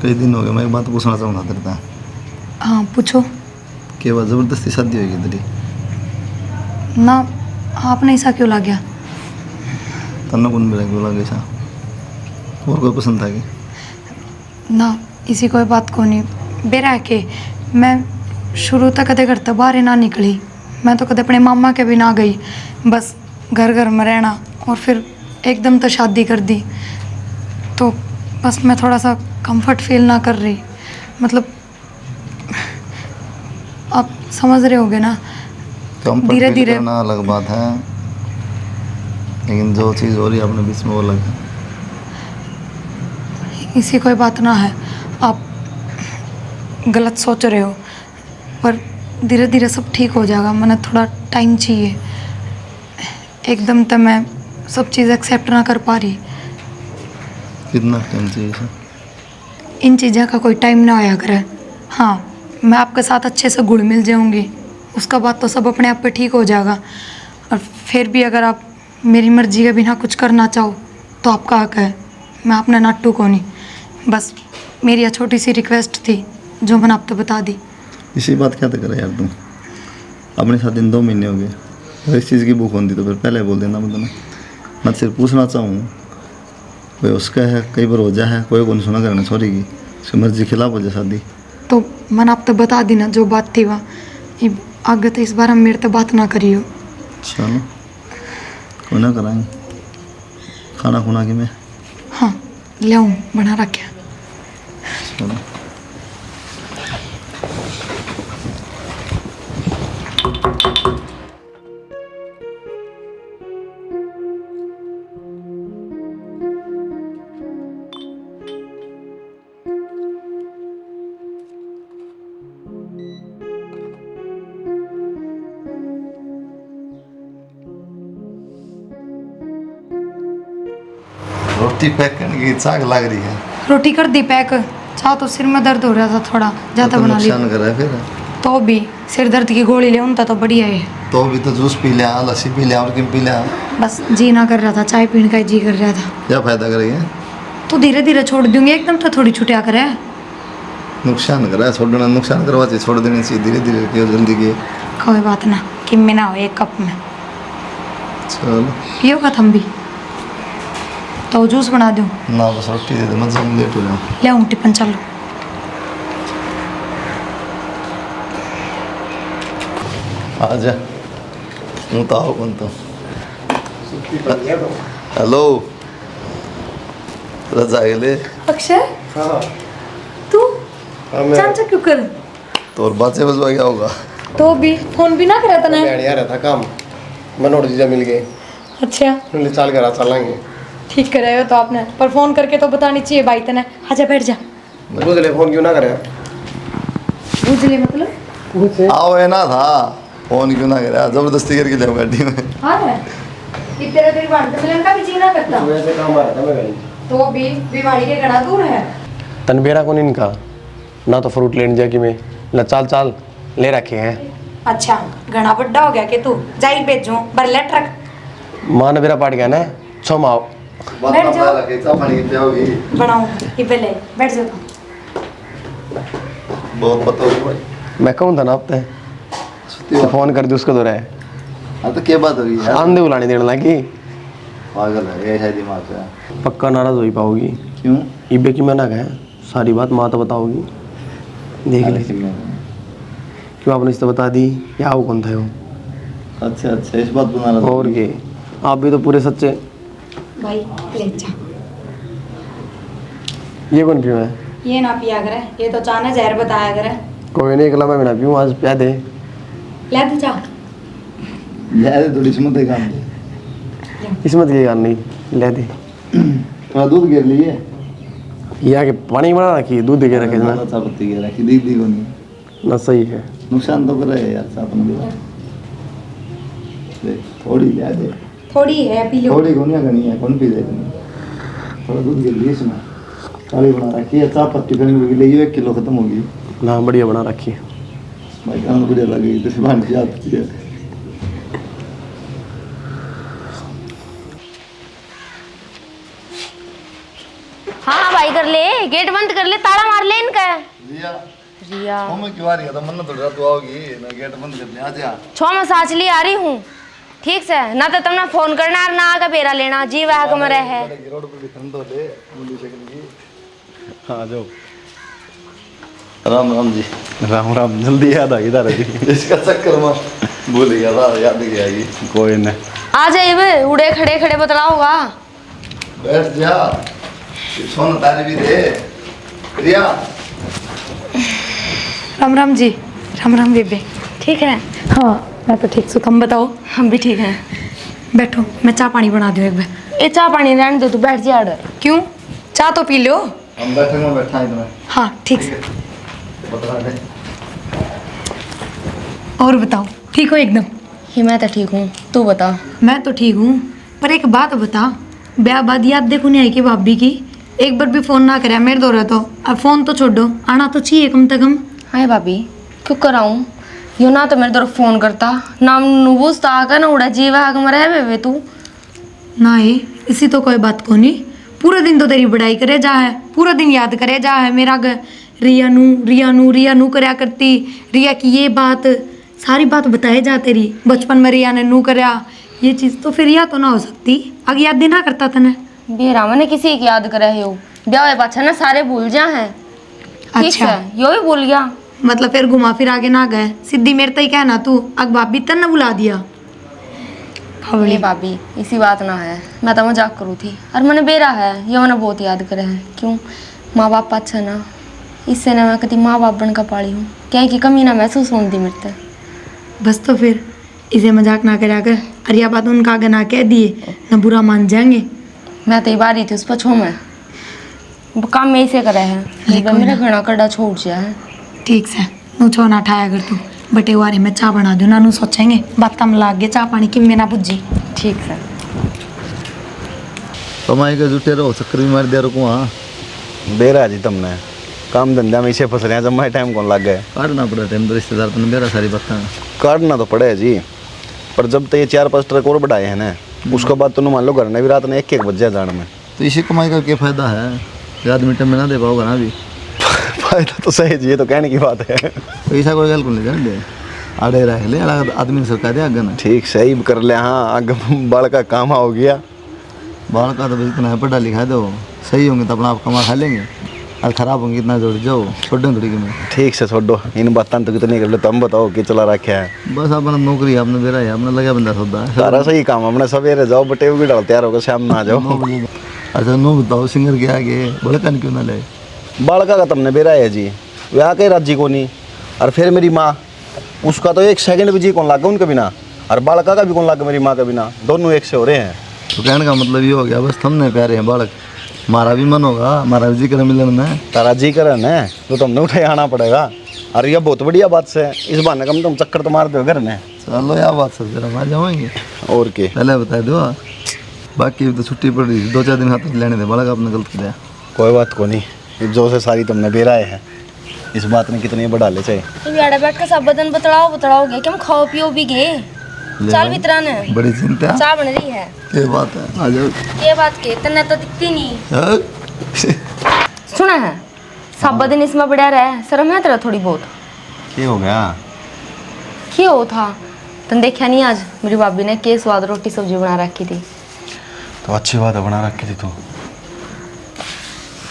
कई दिन हो गए, मैं एक बात पूछना चाहूँगा तेरे से। हाँ पूछो। कि वह ज़बरदस्ती शादी होगी तेरी? ना आपने ऐसा क्यों ला गया? तन्ना कौन मेरा क्यों लगे ऐसा? और कोई पसंद था कि? ना इसी कोई बात को नहीं बेरा है कि मैं शुरू तक कदे घर तो बाहर ही ना निकली। मैं तो कदे अपने मामा के भी ना गई, बस घर घर में रहना, और फिर एकदम तो शादी कर दी। तो बस मैं थोड़ा सा कंफर्ट फील ना कर रही, मतलब आप समझ रहे होगे ना। कंफर्ट धीरे फील धीरे करना अलग बात है, लेकिन जो चीज़ हो रही है अपने बीच में वो अलग है। इसी कोई बात ना है, आप गलत सोच रहे हो, पर धीरे धीरे सब ठीक हो जाएगा। मैंने थोड़ा टाइम चाहिए, एकदम तो मैं सब चीज़ एक्सेप्ट ना कर पा रही। कितना टाइम चाहिए सर? इन चीज़ों का कोई टाइम ना आया करे। हाँ, मैं आपके साथ अच्छे से घुल मिल जाऊंगी, उसका बाद तो सब अपने आप पे ठीक हो जाएगा। और फिर भी अगर आप मेरी मर्जी के बिना कुछ करना चाहो तो आपका हक है, मैं अपने नाटू को नहीं। बस मेरी यह छोटी सी रिक्वेस्ट थी जो मैंने आप तो बता दी। इसी बात क्या तो करे यार तुम, अपने साथ इन 2 महीने हो गए, अगर इस चीज़ की भूख होती तो फिर पहले बोल देना मुझे ना। मैं सिर्फ पूछना चाहूँ, कोई उसका है कई बार हो जाए है, कोई को नहीं सुना करना सॉरी की उसकी मर्जी के खिलाफ हो जाए शादी। तो मैंने आप तो बता दी ना जो बात थी वहाँ। ये आगे तो इस बार हम मेरे तो बात ना करियो। चलो कोई ना कराएंगे, खाना खुना कि मैं। हाँ ले आऊँ, बना रखे। चलो रोटी पैक करने की चाक लग रही है। रोटी कर दी पैक। चाह तो सिर में दर्द हो रहा था थोड़ा, ज़्यादा तो बना ली। नुकसान कर रहा है फिर। तो भी सिर दर्द की गोली ले उनता तो बढ़िया है। तो भी तो जूस पी लिया, लस्सी पी लिया और किन पी लिया। बस जी ना कर रहा था, चाय पीने का ही जी कर रहा था। क्या फायदा करेगी? तो धीरे धीरे छोड़ दूंगी, एकदम तो थोड़ी छुटिया करे। नुकसान करा है, छोड़ना नुकसान करवा चाहिए, छोड़ देनी चाहिए धीरे धीरे क्यों जल्दी की। कोई बात ना, कि में ना हो एक कप में चलो पियो का थम भी। तो जूस बना दूँ? ना बस रोटी दे दे, मैं जब लेट हो जाऊँ। ले आऊँ टिफिन? चलो आ जा, हूँ तो आओ कौन तो। हेलो रजा गए अक्षय, तू चांचा क्यों कर? तो और बातें बजवा क्या होगा? तो भी फोन भी ना करा था ना। बढ़िया रहता काम, मनोड़ जीजा मिल गए, अच्छा उन्हें चाल करा चलेंगे। ठीक कराया तो आपने, पर फोन करके तो बतानी चाहिए भाई तने। आजा बैठ जा। बुझ ले फोन क्यों ना करे? बुझ ले मतलब? आओ है ना था, फोन क्यों ना करे, जबरदस्ती करके जाऊँ गाड़ी में। हाँ है कि तेरा तेरी बात मिलन का भी जी ना करता। वैसे काम आ रहा था मैं कहीं। तो भी बीमारी के घना दूर है। तनबेरा को नहीं इनका ना तो फ्रूट लेने जाए कि मैं ल चाल चाल ले रखे हैं। अच्छा घना बड्डा हो गया कि तू जाई भेजूं बरले ट्रक। माँ ने बेरा पाट गया ना, छो माओ बैठ जाओ। जाओगी बनाऊं ये पहले बैठ जाओ तुम। बहुत बताओ भाई। मैं कहूँ था ना अब तो फोन कर दी उसको दो रहे। हाँ तो क्या बात होगी यार, आंधे बुलाने देने लगी। पागल है ये है दिमाग से। पक्का नाराज हो ही पाओगी। क्यों? इबे की मना है, सारी बात माँ तो बताओगी, देख ले। क्यों आपने इस तो बता दी, क्या वो कौन था वो? अच्छा अच्छा इस बात बना रहा और के आप भी तो पूरे सच्चे। भाई ले जा। ये कौन क्यों है? ये ना पिया करे, ये तो चाने जहर बताया करे। कोई नहीं, अगला मैं बिना पीऊँ आज प्या दे। ले दे जा। यार थोड़ी सुनो तो काम दे, किस्मत की गान नहीं, ले दे। थोड़ा दूध गिर लिए, यहाँ के पानी बना रखी, दूध दे के रखे ना। चापत्ती गिर रखी, दीदी को नहीं ना सही है। नुकसान तो कर रहे हैं यार साथ में। देख थोड़ी ले दे, थोड़ी है पी लो। थोड़ी गोनिया करनी है, कौन पी जाएगी? थोड़ा दूध गिर लिए इसमें, काली बना रखी है, चापत्ती फिर भी ले 1 किलो खत्म होगी। ना बढ़िया बना रखी है भाई काम बढ़िया लगेगी तो सिवान की आती है। हाँ भाई कर ले, गेट बंद कर ले, ताला मार ले इनका। रिया रिया वो मैं क्यों आ रही है? तो मन तो डरा तू आओगी ना, गेट बंद करने आ जा। छो मैं साच ली आ रही हूँ, ठीक से ना तो तुमने फोन करना और ना आके बेरा लेना, जी वह कमरे है। रोड पे भी खंड हो ले मुंडी शक्ल की। हाँ जाओ। राम राम जी। राम राम, जल्दी याद आ गई तारा जी। इसका चक्कर में भूल गया था, याद नहीं आएगी। कोई नहीं, आ जाइए बे, उड़े खड़े खड़े बतलाओगा। बैठ जा, सोना तारी भी दे। रिया राम राम जी। राम राम बेबे। ठीक है, हाँ मैं तो ठीक हूँ, तुम बताओ। हम भी ठीक हैं। बैठो, मैं चाय पानी बना दूँ एक बार। ये चाह पानी रहने दो, तू बैठ जा अडर। क्यों, चाय तो पी लो। हम बैठेंगे, बैठा इतना हाँ ठीक से। बता दे। और बताओ, ठीक हो एकदम? ही मैं तो ठीक हूँ, तू बता। मैं तो ठीक हूँ, पर एक बात बता, ब्याह बाद याद देखो नहीं आई कि भाभी की एक बार भी फोन ना करे मेरे दो तो। अब फोन तो छोड़ो, आना तो चाहिए कम से कम। हाय भाभी, क्यों कराऊँ? यो ना तो मेरे तरफ फोन करता, ना पूछता आकर ना उड़ा जी वह कमरा है बेबे तू। ना ये इसी तो कोई बात को नहीं, पूरा दिन तो तेरी बड़ाई करे जा है, पूरा दिन याद करे जा है मेरा घर। रिया नू करया करती, रिया की ये बात सारी बात बताए जा तेरी, बचपन में रिया ने नू करया ये चीज़, तो फिर या तो ना हो सकती, आगे याद ही ना करता तने। बेरा मैंने किसी की याद करे हो, ब्याह पाछा ना सारे भूल जा हैं। ठीक अच्छा, है, यो भी भूल गया। मतलब फिर घुमा फिर आगे ना गए, सीधी मेरे तय कहना तू, अग भाभी तन न बुला दिया। ये भाभी इसी बात ना है, मैं तो मजाक करूँ थी, और मैंने बेरा है ये मैंने बहुत याद करे है। क्यों, माँ बाप अच्छा ना, इससे ना मैं कभी माँ बाप बनकर पाली हूँ, क्या की कमी ना महसूस होती मेरे से। बस तो फिर इसे मजाक ना करा कर, और यह बात उनका आगे ना कह दिए न बुरा मान जाएंगे। मैं तो बारी थी उस पर छो में काम में इसे करे है, मेरा घना कड़ा छोड़ दिया है। ठीक से नू छो ना ठाया कर तू, बटे वारे में चाय बना दूँ ना, नू सोचेंगे बात तम लाग गए चाय पानी कि मैं ना बुझी। ठीक है, कमाई के जुटे रहो, चक्कर भी मार दिया रुको। हाँ बेरा जी तुमने काम धंधा में इसे फंस रहे हैं, जब मैं टाइम कौन लग गए। काटना पड़ा टाइम, तो रिश्तेदार तो मेरा सारी बातें काटना तो पड़े जी, पर जब तक ये 4-5 ट्रक और बढ़ाए हैं ना, उसके बाद तो मान लो घर ने भी रात में 1-1 बज जाए जाने में। तो इसी कमाई का क्या फायदा है? आदमी टाइम में ना दे पाओगा ना अभी। फायदा तो सही जी, ये तो कहने की बात है। पैसा कोई गल को ले जाने दे, आड़े रह ले अलग आदमी सरकार दे आगे ना। ठीक सही कर ले। हाँ आगे बाल का काम हो गया, बाल का तो इतना है, पढ़ा लिखा दो, सही होंगे तो अपना आप कमा खा लेंगे, और खराब होंगे इतना जोड़ जाओ, छोड़ दें थोड़ी में। ठीक से छोड़ो इन बातों तो कितनी कर ले, तुम बताओ कि चला रखा है। बस अपना नौकरी आपने बेरा है, अपना लगा बंदा सौदा है। सारा सही काम, अपने सवेरे जाओ बटे भी डाल तैयार होकर शाम ना आ जाओ। अच्छा नो बताओ, सिंगर के आगे बड़े कन क्यों ना ले? बालका का तुमने बेरा है जी, वह कहीं राजी को नहीं, और फिर मेरी माँ, उसका तो 1 सेकंड भी जी कौन लागा उनके बिना, और बालका का भी कौन लागा मेरी माँ के बिना, दोनों एक से हो रहे हैं। तो कहने का मतलब ये हो गया, बस हमने प्यारे हैं बालक, हमारा भी मन होगा, हमारा भी जी कर मिलन में। तारा जी करन है तो तुमने उठे आना पड़ेगा, और यह बहुत बढ़िया बात से इस बहाने कम तुम चक्कर तो मार दो घर में। चलो यार बात सब जरा मार जाएंगे और के पहले बता दो, बाकी तो छुट्टी पड़ रही 2-4 दिन हाथ लेने दे, बालक आपने गलत किया। कोई बात को नहीं, जो से सारी तुमने बेराए हैं, इस बात ने कितने बढ़ा ले चाहिए। तो बैठ कर सब बदन बतलाओगे कि हम खाओ पियो भी गए, चाल भी तरह ने बड़ी चिंता चाय बन रही है। ये बात है, आ जाओ। ये बात के तन्ने तो दिखती नहीं। हाँ? सुना है सब दिन इसमें बढ़िया रहे, शर्म है तेरा थोड़ी बहुत? क्या हो गया? क्या हो था तुम देखा नहीं, आज मेरी भाभी ने के स्वाद रोटी सब्जी बना रखी थी। तो अच्छी बात है, बना रखी थी तो।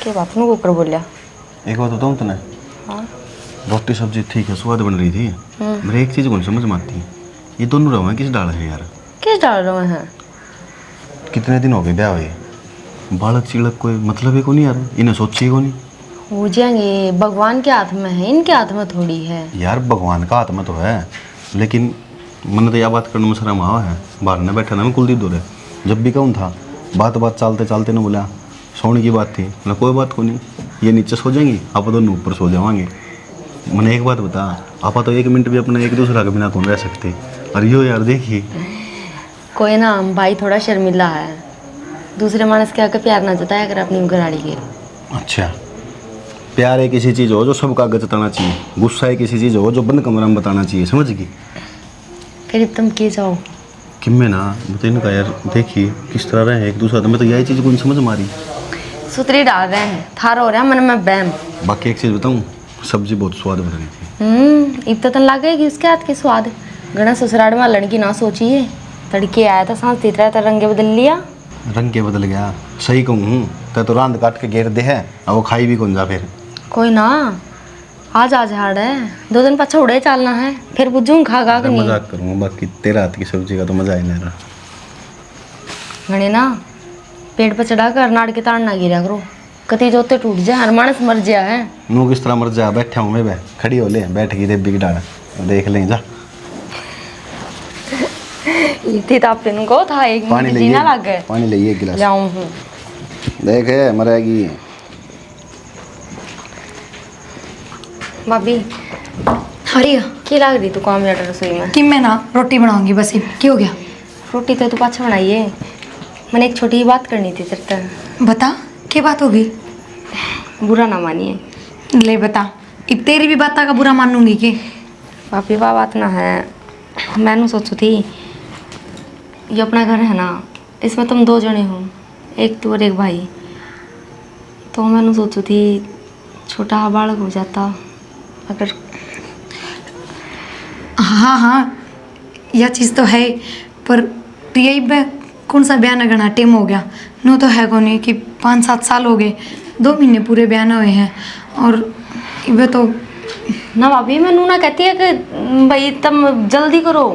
क्या बात में ऊपर बोलिया? एक बात बताऊँ तुमने, हाँ रोटी सब्जी ठीक है, स्वाद बन रही थी, मेरे एक चीज़ कौन समझ में आती है, ये दोनों रवा किस डाल है यार? किस डाल रहे हैं? कितने दिन हो गए ब्याह हुए, बालक चिड़क कोई मतलब है को नहीं यार, इन्हें सोची को नहीं। हो जाएंगे, भगवान के हाथ में है, इनके हाथ में थोड़ी है यार। भगवान का हाथ में तो है, लेकिन मैंने तो यह बात करने में शर्म आवा है। बाहर ने बैठा ना मैं कुलदीप दूर है, जब भी कहूँ था बात चलते चलते ना बोला सोने की बात थी ना, कोई बात को नहीं, ये नीचे सो जाएंगी आप दोनों ऊपर सो जाएंगे। मैंने एक बात बता, आप तो 1 मिनट भी अपना एक दूसरा के बिना कौन रह सकते, और यो यार देखिए कोई ना, भाई थोड़ा शर्मिला है, दूसरे मानस के आके प्यार ना जताया कर अपनी घराड़ी के। अच्छा, प्यार एक ऐसी चीज़ हो जो सबका आगे जताना चाहिए, गुस्सा एक ऐसी चीज़ हो जो बंद कमरा में बताना चाहिए, समझ गई? फिर तुम के जाओ कि मैं ना बताइए ना यार, देखिए किस तरह रहे एक दूसरा, तो मैं तो यही चीज़ को नहीं समझ मारी। सुतरी डाल रहे हैं, थारा हो रहा है मन में बैम। बाकी एक चीज़ बताऊँ, सब्जी बहुत स्वाद बन रही थी। इब तन लगेगी उसके हाथ के स्वाद। घना ससुराल में लड़की ना सोचिए, तड़के आया था सांस तीतरा था, रंगे बदल लिया। रंग के बदल गया, सही कहूँ तो रांध काट के घेर दे है और वो खाई भी कौन जा फिर। कोई ना, आज हाड़ है, 2 दिन पछा उड़े चलना है, फिर बुझूँ खा खा के मैं नहीं। मजाक करूँगा, बाकी तेरा हाथ की सब्जी का तो मजा ही नहीं रहा। घने ना पेट पर चढ़ा कर नाड़ के ताड़ ना गिरा करो, कति जोते टूट जाए, हर मानस मर गया है। नू किस तरह मर जा, बैठा हूँ मैं, खड़ी हो ले, बैठ गई देवी की डाल, देख लें जा। इतनी ताप इनको था, एक पानी मिनट जीना लग गए। पानी ले एक गिलास। जाऊँ हूँ देख है मरेगी। भाभी हरिया की लग रही तू काम या रसोई में? कि मैं ना रोटी बनाऊंगी बस। ये क्या हो गया? रोटी तो तू पाछा बनाइए, मैंने एक छोटी बात करनी थी तेरे से। बता, क्या बात होगी? बुरा ना मानिए। ले बता, अब तेरी भी बात का बुरा मानूंगी कि? पापी बा बात ना है, मैंने सोचू थी ये अपना घर है ना, इसमें तुम 2 जने हो, एक तू और एक भाई। तो मैंने सोचू थी छोटा बालक हो जाता अगर। हाँ हाँ, यह चीज़ तो है, पर यही कौन सा ब्याह न करना टेम हो गया। नो तो है कौन कि 5-7 साल हो गए, 2 महीने पूरे ब्याह न हुए हैं। और वह तो ना भाभी, मैं नूना कहती है कि भाई तुम जल्दी करो,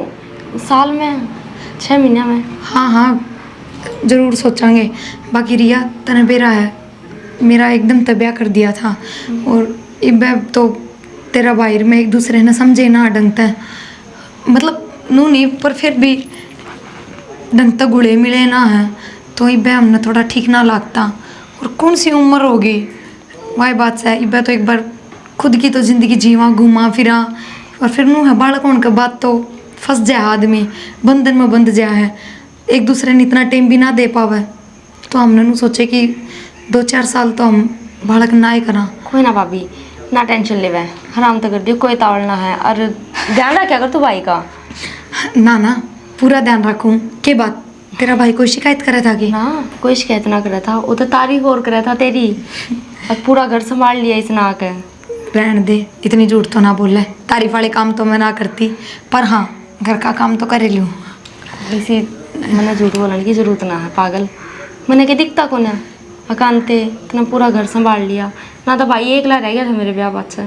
साल में 6 महीने में। हाँ हाँ ज़रूर सोचांगे। बाकी रिया तने बेरा है, मेरा एकदम तब्या कर दिया था। और इब तो तेरा भाई में एक दूसरे ने समझे ना ढंग तक, मतलब नू नहीं पर फिर भी ढंग तक गुड़े मिले ना है, तो इब हमने थोड़ा ठीक ना लगता। और कौन सी उम्र होगी वही बात से, इब तो एक बार खुद की तो ज़िंदगी जीवा घूमा फिरा, और फिर नू है बालक होने के बाद तो फंस जाए आदमी, बंधन में बंध जाए है, एक दूसरे ने इतना टाइम भी ना दे पावे। तो हमने नू सोचे कि 2-4 साल तो हम बालक ना ही करा। कोई ना भाभी, ना टेंशन ले, वह आराम तो कर दियो, कोई तावड़ ना है। और ध्यान रखा कर तू भाई का। ना ना पूरा ध्यान रखूं। के बात तेरा भाई कोई शिकायत करे था कि? ना कोई शिकायत ना करा था, वो तो तारीफ और करा था तेरी। अब पूरा घर संभाल लिया इसने आके। रहने दे, इतनी झूठ तो ना बोल ले, तारीफ वाले काम तो मैं ना करती, पर हाँ घर का काम तो कर लूँ। इसी मैंने झूठ बोलने की जरूरत ना है, पागल। मैंने क्या दिखता कौन है, अकांते इतना पूरा घर संभाल लिया ना, तो भाई एकला रह गया था मेरे ब्याह बाद से।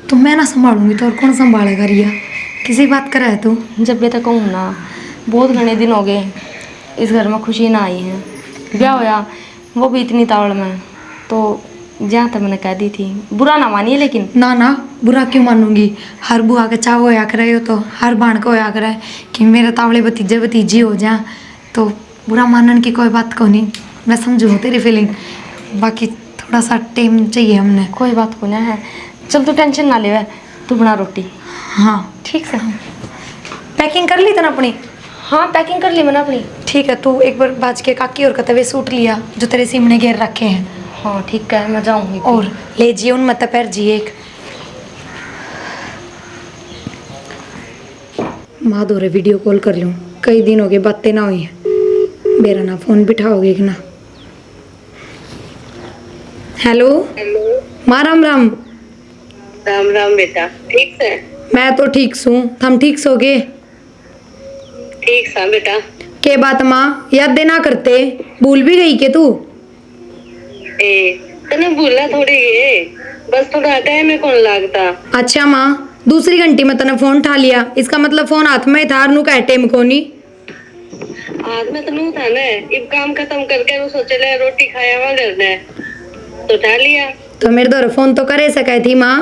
तो मैं ना संभालूंगी तो और कौन संभालेगा रिया? किसी बात कर है तू? जब भी तक कहूँ ना, बहुत घने दिन हो गए इस घर में खुशी ना आई है। ब्याह होया वो भी इतनी तावड़ में, तो जहाँ तक मैंने कह दी थी, बुरा ना मानिए लेकिन। ना ना बुरा क्यों मानूंगी? हर बुआ के चाव होया करे हो, तो हर बाण को होया करे कि मेरे तावड़े भतीजे भतीजी हो जाए, तो बुरा मानने की कोई बात को नहीं। मैं समझू तेरी फीलिंग, बाकी थोड़ा सा टाइम चाहिए हमने। कोई बात को ना है, चल तू टेंशन ना ले, तू बना रोटी। हाँ ठीक से। पैकिंग कर ली तना अपनी? हाँ पैकिंग कर ली मैंने अपनी। ठीक है, तू एक बार बाज के काकी और कतवे सूट लिया जो तेरे सिमने घेर रखे हैं। हाँ ठीक है, मैं जाऊँगी। और ले जिए उन मत पैर जी एक माँ दोरे वीडियो कॉल कर लूँ, कई दिन हो गए बातें ना हुई है। मेरा ना फोन बिठाओगे कि ना? हेलो माँ, राम राम। राम राम बेटा, ठीक से? मैं तो ठीक सूँ, थम ठीक सोगे? ठीक सा बेटा। के बात माँ, याद देना करते, भूल भी गई के तू? तने भूलना थोड़ी है, बस थोड़ा टाइम में कौन लागता। अच्छा माँ, दूसरी घंटी में तने फोन उठा लिया, इसका मतलब फोन हाथ में था, नू का टाइम को नहीं? हाथ में तो नहीं था ना, इब काम खत्म करके वो सोचे ले रोटी खाया हुआ घर ने, तो उठा लिया। तो मेरे दौर फोन तो करे सके थी माँ।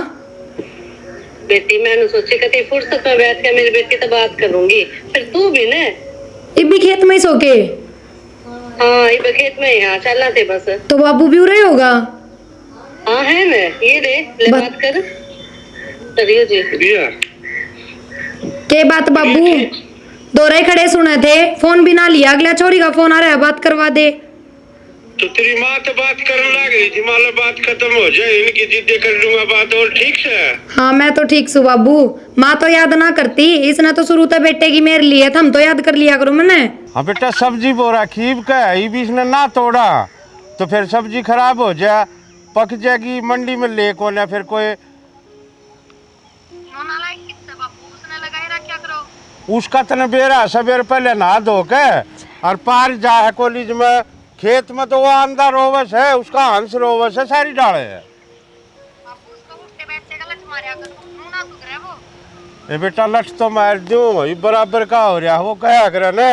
बेटी मैंने सोची कती फुर्सत में बैठ के मेरी बेटी से बात करूंगी, फिर तू भी ना। इब भी खेत में ही सोके? हाँ इब खेत में ही, हाँ चलना थे बस। तो बाबू भी उरे होगा? हाँ है ना, ये ले बात कर करियो जी। के बात बाबू, दोरे खड़े सुने थे, फोन भी ना लिया, अगला छोरी का फोन आ रहा है, बात करवा दे। तो तेरी माँ तो बात करने लग रही थी, मान लो बात खत्म हो जाए, इनकी जिद्दे कर लूंगा बात। और ठीक से? हाँ मैं तो ठीक सू बाबू, माँ तो याद ना करती, इसने तो शुरू से बेटे की मेरे लिए था, हम तो याद कर लिया करो मैंने। हाँ बेटा, सब्जी बोरा खीब का है, इसने ना तोड़ा, तो फिर सब्जी खराब हो जाए, पक जाएगी, मंडी में ले को ना फिर कोई उसका तने बेरा सवेर पहले नहा धो के और पार जा है कॉलेज में, खेत में तो वो अंदर रोवस है, उसका हंस रोवस है, सारी डाले है। ये बेटा लठ तो मार दूं, वही बराबर का हो रहा, वो कहा करे ना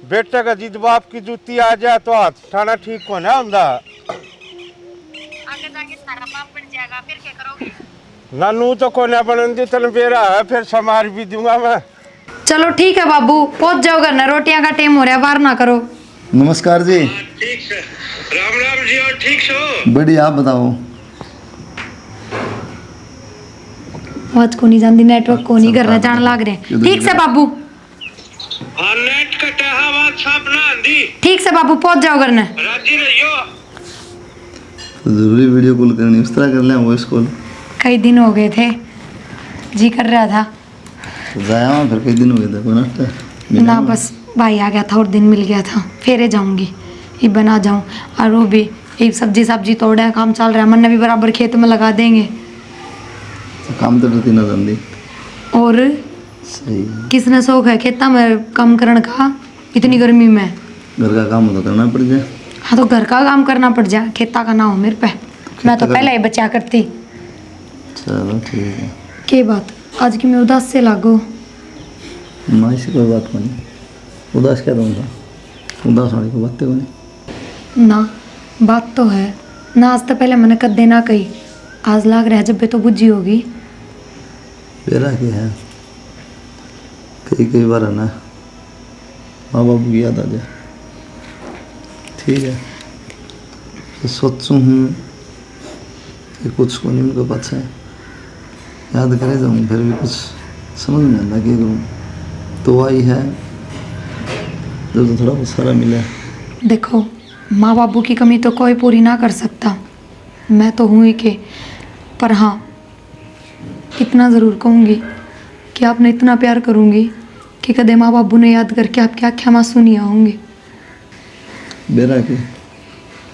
बेटे का जिद बाप की जूती आ जाए तो हाथ उठाना ठीक को ना ਹੁੰਦਾ। आगे जाके सारा पाप बन जाएगा, फिर क्या करोगे? नानू तो को ना बनन दी तन बेरा है, फिर समार भी दूंगा मैं। चलो ठीक है बाबू, पहुंच जाओ घर ना, रोटियां का टाइम हो रहा है, वार ना करो। नमस्कार जी। ठीक है, राम राम जी, और ठीक सो? बढ़िया, आप बताओ। आवाज को नहीं जानती, नेटवर्क को नहीं करना जान लाग रहे। ठीक से बाबू, हाँ नेट कटा है, बात साफ ना आंधी। ठीक से बाबू, पहुंच जाओ घर ना। राजी रहियो। तो जरूरी वीडियो कॉल करनी, उस तरह कर लें वॉइस कॉल। कई दिन हो गए थे, जी कर रहा था। तो जाया वहाँ फिर कई दिन हो गए थे, कोई नाश्ता ना बस भाई आ गया था और दिन मिल गया था, फेरे जाऊंगी, ये बना जाऊं। और वो भी एक सब्जी तोड़ा है, काम चल रहा है, मन्ना भी बराबर खेत में लगा देंगे। तो काम तो डरती ना जानती। और सही है। किसने शौक है खेता में काम करने का, इतनी गर्मी में? घर का काम तो करना पड़ जाए। हाँ तो घर का काम करना पड़ जाए, खेता का ना हो मेरे पे। मैं तो पहले ही बचा करती। चलो ठीक है। के बात आज की मैं उदास से लागो? ना ऐसी कोई बात नहीं, उदास क्या दूँगा, उदास होने की बातें कोई ना बात तो है ना, आज तो पहले मैंने कद ना कही, आज लाग रहा है जब भी तो बुझी होगी। मेरा क्या है, कई बार है ना माँ बाप की याद आ जाए। ठीक है, तो सोचूँ हूँ कि कुछ को नहीं उनके पास है, याद करे जाऊँ, फिर भी कुछ समझ में आता क्या करूँ। तो आई है जब तो थोड़ा बहुत सारा मिला। देखो माँ बाबू की कमी तो कोई पूरी ना कर सकता, मैं तो हूँ ही के। पर हाँ इतना ज़रूर कहूँगी कि आपने इतना प्यार करूँगी कि कदे माँ बाबू ने याद करके आपकी आँखें आंसू नहीं आऊँगी। बेरा के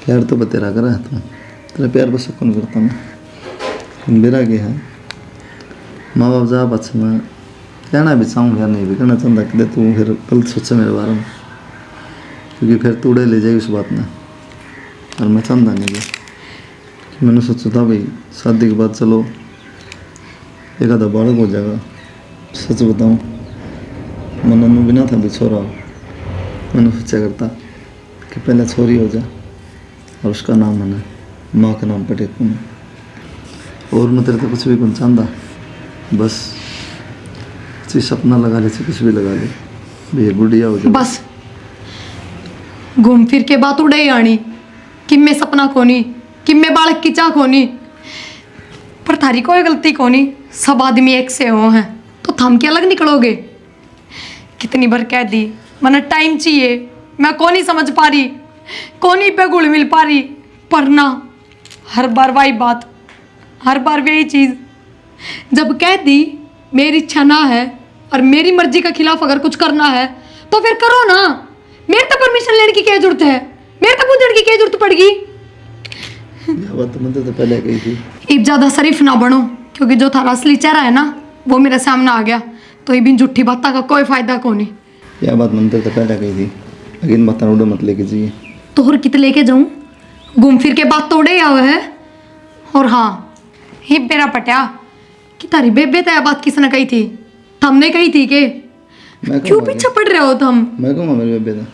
प्यार तो बतेरा करा है, तुम तेरा प्यार बस कौन करता मैं। बेरा के है माँ बाप जा बच्चे, मैं कहना भी चाहूँ यार, नहीं भी कहना चाहता कि तू फिर गलत सोचा मेरे बारे में, क्योंकि फिर तू उड़े ले जाएगी उस बात में। और मैं चाहता नहीं कि मैंने सोचा था भाई शादी के बाद चलो एक आधा बालक हो जाएगा। सच बताऊँ मन में बिना था भी छोरा, मैंने सोचा करता कि पहले छोरी हो जाए और उसका नाम है माँ का नाम पटे कौन, और मैं तेरे तो कुछ भी कौन चाहता, बस चीज सपना लगा ले, कुछ भी लगा ले भैया गुड़िया हो जाए बस। घूम फिर के बात उड़े ही आनी कि मैं सपना कोनी, कि मैं बालक की चाह कोनी, पर थारी कोई गलती कोनी, सब आदमी एक से हो हैं, तो थम के अलग निकलोगे। कितनी बार कह दी मैंने टाइम चाहिए, मैं को नहीं समझ पा रही, को नहीं पे घुल मिल पा रही, पर ना हर बार वही बात, हर बार वही चीज़। जब कह दी मेरी इच्छा ना है और मेरी मर्जी के खिलाफ अगर कुछ करना है तो फिर करो ना, मेरे तो परमिशन लेने की क्या जरूरत है, मेरे तो पूछने की क्या जरूरत पड़ेगी। यह बात तो मैंने तो पहले कही थी। इब ज़्यादा शरीफ ना बनो, क्योंकि जो थारा असली चेहरा है ना वो मेरे सामने आ गया, तो ये झूठी बातों का कोई फायदा को नहीं। यह बात मैंने तो पहले कही थी, लेकिन बात उड़े मत लेके जाइए। तो और कित लेके जाऊं, घूम फिर के बात तोड़े आवे है। और हाँ ही बेरा पटिया कि तारी बेबे तय बात किसने कही थी, हमने कही थी के मैं क्यों पीछे पड़ रहे हो तुम? मैं कहूँगा मेरे बेबे था,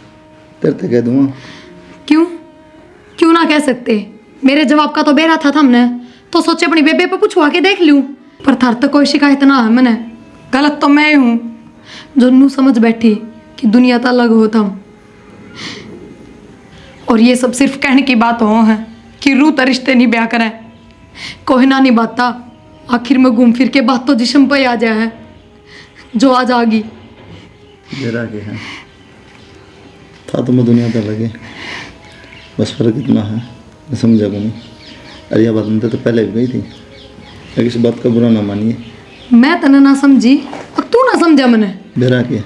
तेरे ते कह दूँगा। क्यों क्यों ना कह सकते, मेरे जवाब का तो बेरा था हमने, तो सोचे अपनी बेबे पे पूछवा के देख लूं। पर थार तो कोई शिकायत ना है मैंने, गलत तो मैं हूँ जो नू समझ बैठी कि दुनिया तो अलग हो तुम। और ये सब सिर्फ कहने की बात हो है कि रूह तो रिश्ते नहीं ब्याह करें, कोई ना नहीं बाता, आखिर में घूम फिर के बात तो जिस्म पे आ जाए है जो आज आ गई। जरा के है था तो मैं दुनिया पर लगे, बस फर्क इतना है मैं समझा को नहीं। अरे यह बात तो पहले भी गई थी, लेकिन इस बात का बुरा ना मानिए। मैं तने ना समझी और तू ना समझा मैंने। बेरा के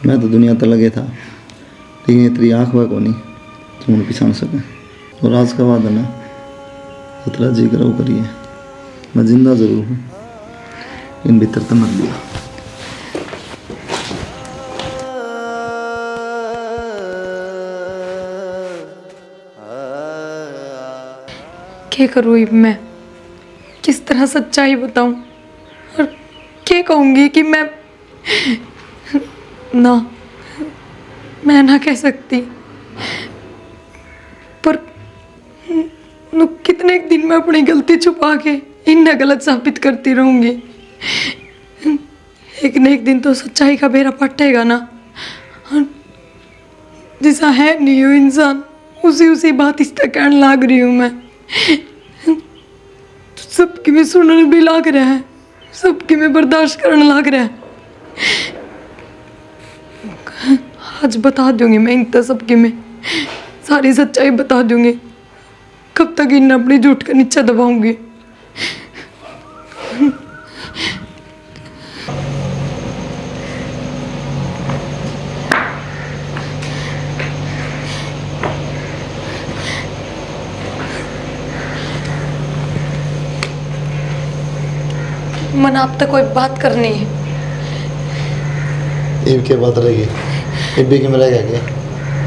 मैं तो दुनिया तो लगे था, लेकिन ये तेरी आँख हुआ को नहीं तुम पहचान सके। और आज का वादा ना जितना जी करो करिए, मैं जिंदा जरूर हूँ इन भीतर तो मर लिया। क्या करूँ अब मैं, किस तरह सच्चाई बताऊं और क्या कहूँगी कि मैं ना कह सकती, पर कितने दिन मैं अपनी गलती छुपा के इन्हें गलत साबित करती रहूंगी। एक न एक दिन तो सच्चाई का बेड़ा पटेगा ना। और जैसा है नहीं हो इंसान, उसी बात इस तक कहने लाग रही हूँ मैं। सबकी में सुनने भी लाग रहा है, सबकी में बर्दाश्त करने लाग रहा है। आज बता दूंगी मैं इन सबके में सारी सच्चाई बता दूंगी। कब तक इन अपनी झूठ का नीचा दबाऊंगी। मन आप तक कोई बात करनी है। ईब के बात रहेगी, ईब भी कि में रह गया क्या?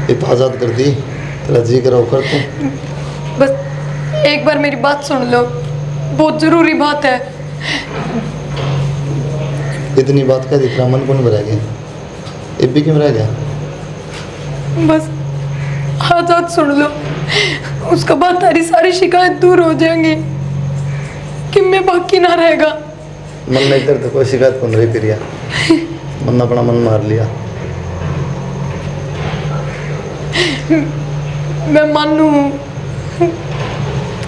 ये तो आज़ाद कर दी, तेरा जी करो कर तू। बस एक बार मेरी बात सुन लो, बहुत जरूरी बात है। इतनी बात कह दी, तेरा मन कौन भरा गया? ईब भी कि में रह गया? बस आज़ाद सुन लो, उसका बाद तारी सारी शिकायत दूर हो जाएंगी, कि मैं बाकी ना रहेगा। मन में इधर तो कोई शिकायत कौन रही फिर, मन अपना मन मार लिया। मैं मानूं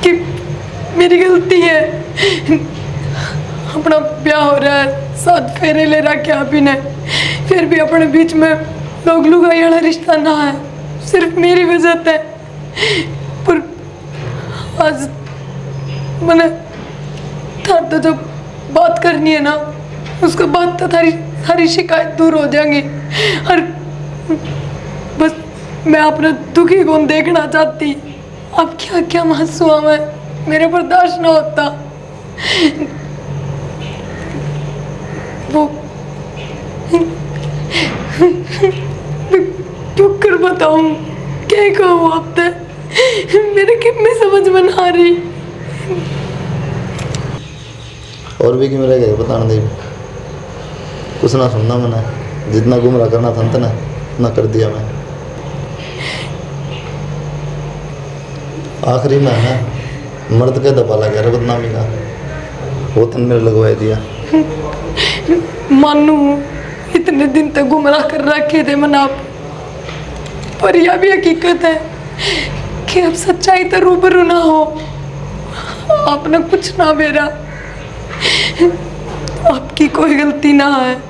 कि मेरी गलती है। अपना ब्याह हो रहा है, 7 फेरे ले रखे अभी ने, फिर भी अपने बीच में लोग लुगाई वाला रिश्ता ना है, सिर्फ मेरी वजह से। पर आज मैंने थार तो जब बात करनी है ना, उसके बाद तो थारी सारी शिकायत दूर हो जाएंगी। और बस मैं अपना दुखी कौन देखना चाहती, अब क्या क्या मासूआ मैं, मेरे बर्दाश्त ना होता। वो क्यों कर बताऊं, क्या कहूँ आप ते, मेरे कितने समझ में ना आ रही। और भी कि मेरा क्या बताना नहीं, कुछ ना सुनना मैंने, जितना गुमराह करना था ना उतना कर दिया मैं। आखिरी में है ना मर्द के दबा लगा रहा बदनामी का, वो तन मेरे लगवा दिया। मानू इतने दिन तक गुमराह कर रखे थे मन आप, पर यह भी हकीकत है कि अब सच्चाई तो रूबरू ना हो, आपने कुछ ना बेरा, आपकी कोई गलती ना है,